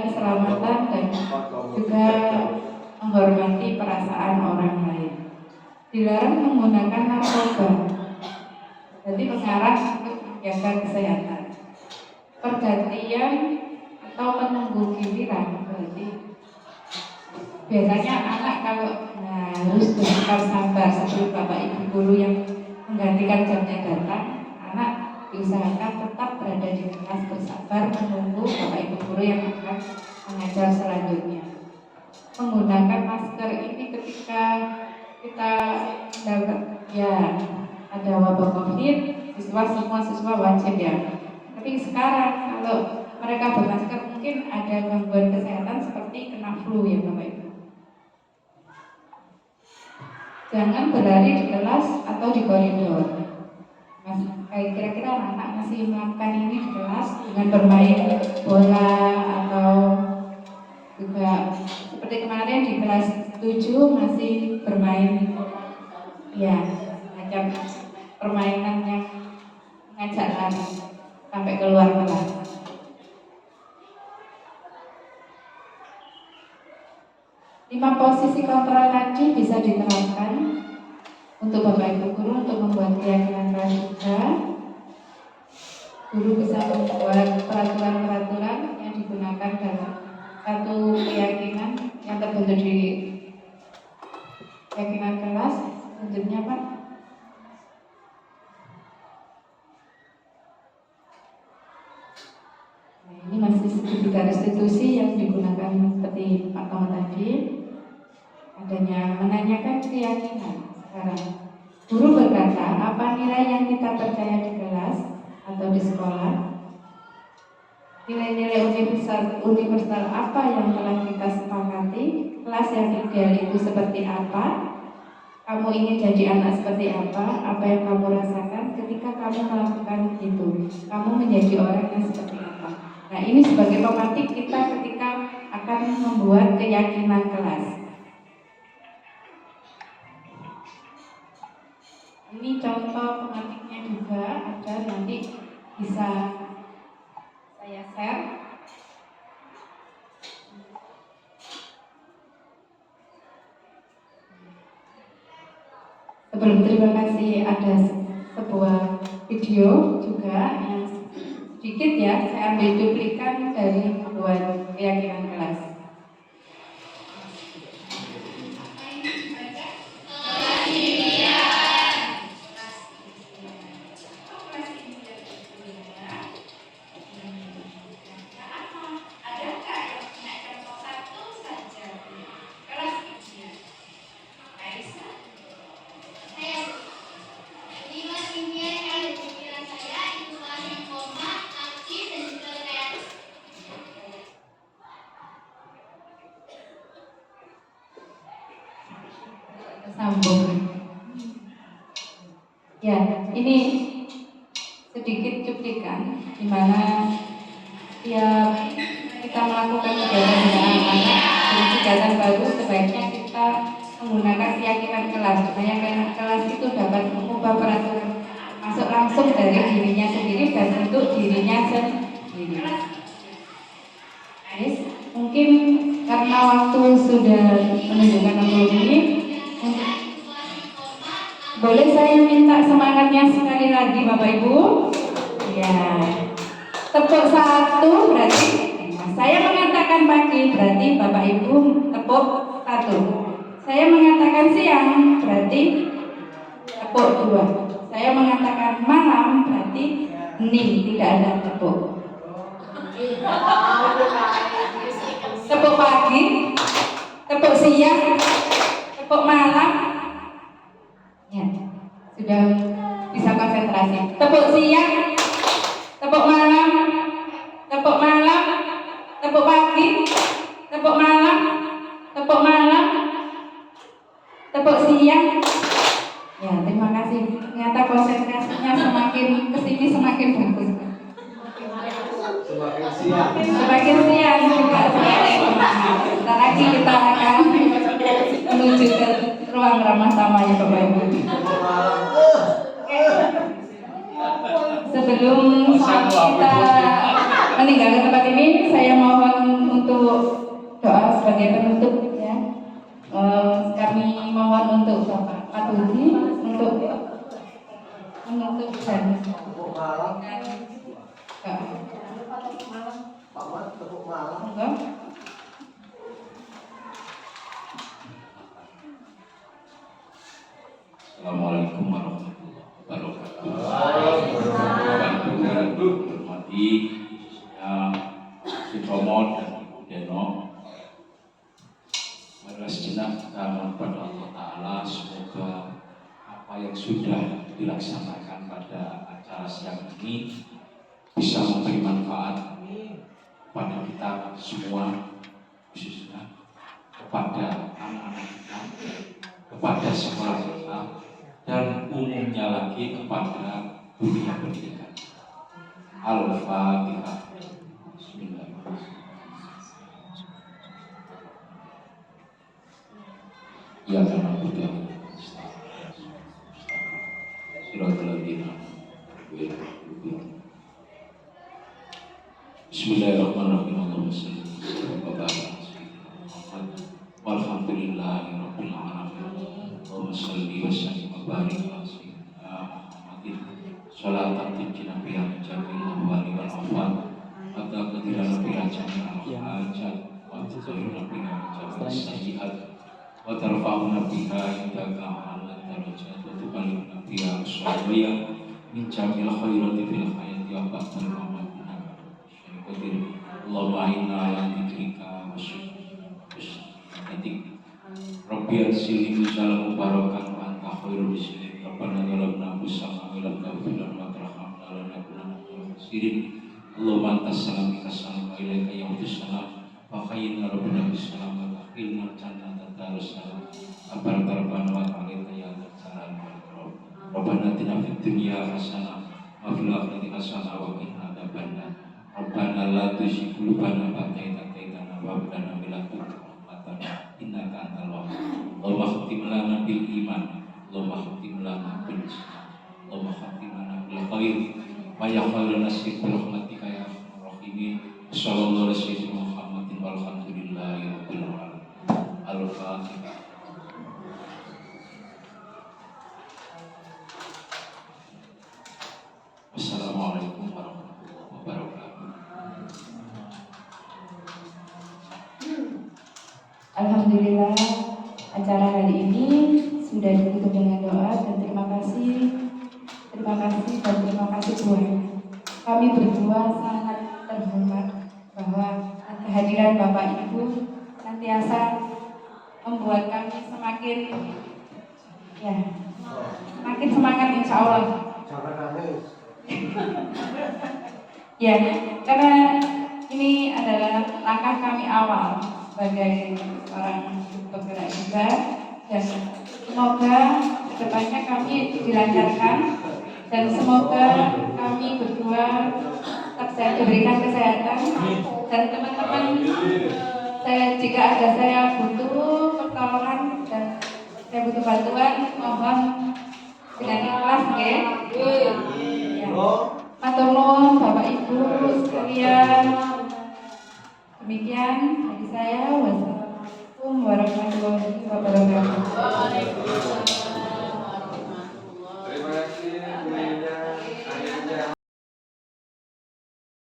keselamatan dan juga menghormati perasaan orang lain. Dilarang menggunakan narkoba, jadi mengarah untuk menjaga kesehatan. Pergantian atau menunggu giliran, berarti biasanya anak kalau harus bersikap sabar sebelum Bapak Ibu guru yang menggantikan jamnya datang, anak diusahakan tetap berada di kelas bersabar menunggu Bapak Ibu guru yang akan mengajar selanjutnya. Menggunakan masker ini ketika kita ada wabah COVID, semua siswa wajib ya. Tapi sekarang kalau mereka bermasker mungkin ada gangguan kesehatan seperti kena flu ya Bapak Ibu. Jangan berlari di kelas atau di koridor. Kira-kira anak masih melakukan ini di kelas dengan bermain bola atau juga seperti kemarin di kelas 7 masih bermain ya macam permainan yang mengajak lari sampai keluar kelas. Lima posisi kontrol tadi bisa diterapkan untuk Bapak Ibu guru untuk membuat keyakinan kelas juga. Guru bisa membuat peraturan-peraturan yang digunakan dalam satu keyakinan yang terbentuk di keyakinan kelas. Selanjutnya Pak. Nah, ini masih segitiga restitusi yang digunakan seperti Pak Tom tadi. Adanya menanyakan keyakinan. Sekarang guru berkata, apa nilai yang kita percaya di kelas atau di sekolah? Nilai-nilai universal apa yang telah kita sepakati? Kelas yang ideal itu seperti apa? Kamu ingin jadi anak seperti apa? Apa yang kamu rasakan ketika kamu melakukan itu? Kamu menjadi orang yang seperti apa? Nah, ini sebagai pemantik kita ketika akan membuat keyakinan kelas. Ini contoh pemantiknya juga ada, nanti bisa saya share. Sebelum terima kasih ada sebuah video juga yang sedikit ya, saya ambil cuplikan dari membuat keyakinan kelas. tersambung. Ya, ini sedikit cuplikan di mana tiap kita melakukan kegiatan dengan anak dan kegiatan baru sebaiknya kita menggunakan keyakinan kelas supaya kelas itu dapat mengubah peraturan masuk langsung dari dirinya sendiri dan untuk dirinya sendiri. Yes. Mungkin karena waktu sudah menunjukkan 60 menit, boleh saya minta semangatnya sekali lagi Bapak Ibu? Ya. Tepuk satu berarti saya mengatakan pagi berarti Bapak Ibu tepuk satu. Saya mengatakan siang berarti tepuk dua. Saya mengatakan malam berarti hening, tidak ada tepuk. Tepuk pagi, tepuk siang, tepuk malam. Ya, sudah bisa konsentrasi. Tepuk siang, tepuk malam, tepuk malam, tepuk pagi, tepuk malam, tepuk malam, tepuk siang. Ya, terima kasih. Ternyata konsentrasinya semakin kesini semakin bagus. Semakin siang juga semakin semangat. Sebentar lagi kita akan menuju ke ruang ramah tamah ya Bapak Ibu. Sebelum kita meninggalkan tempat ini, saya mohon untuk doa sebagai penutup ya. Kami mohon untuk Bapak Patudi untuk menutup dan Assalamualaikum warahmatullahi wabarakatuh. Hormati Sutomo dan Ibu Deno. Marilah sejenak kita mohon pada Allah Ta'ala semoga apa yang sudah dilaksanakan pada acara siang ini bisa memberi manfaat pada kita semua, khususnya kepada anak-anak kita, kepada sekolah kita, dan umumnya lagi kepada dunia pendidikan. Al-Fatihah. Bismillahirrahmanirrahim. Ya karena Buddha Bismillahirrahmanirrahim. Allahumma shalli wa barik walhamdulillahirabbil alamin. Allahumma shalli wa sallim wa barik ala sayyidina Muhammadin sholatan tujina biha jamil ahwali wal afat hatta qadira biha jamil al-hajat wa tudhirna biha jamil sayyi'at wa tarfa'una biha indaka ala darajat wa tuballighuna biha as-salawiyah min jamil khairati fil hayati wa ba'dal mamat. Allahumma inna ala dzikrika wa syukrika. Rabbi arsilni musalam mubarakan wa anta khairul muslimin. Rabbana zalamna anfusana wa lam taghfir lana wa tarhamna lanakunanna minal khasirin. Allahumma antas salam minkas salam wa ilaika yaudus salam. Wa khayyina rabbana bis salam wa akhirna jannata darus salam. Abar tarbana wa ta'ala ya salam wa ikram. Rabbana atina fid dunya hasanah wa fil akhirati hasanah wa qina adzabannar. Rabbana la tuzigh qulubana ba'da idh hadaytana wa hab lana min ladunka rahmatan innaka antal wahhab. Allahumma khtim lana bil iman, Allahumma khtim lana bil islam, Allahumma khtim lana bil khair wa ya khairan nasib bi rahmatika ya arhamar rahimin. Sallallahu alaihi wasallam Muhammadin walhamdulillahi rabbil alamin. Al-Fatihah. Wassalamualaikum warahmatullahi wabarakatuh. Alhamdulillah acara hari ini sudah ditutup dengan doa dan terima kasih dan terima kasih Tuhan. Kami berdua sangat terhormat bahwa kehadiran Bapak Ibu senantiasa membuat kami semakin semangat insya Allah. Jangan nangis. Ya, karena ini adalah langkah kami awal sebagai seorang penggerak juga dan semoga kedepannya kami dilancarkan dan semoga kami berdua tetap saya diberikan kesehatan dan teman-teman jika ada saya butuh pertolongan dan saya butuh bantuan mohon dengan ikhlas ya. Matur nuwun Bapak Ibu sekalian. Demikian dari saya. Wassalamualaikum warahmatullahi wabarakatuh.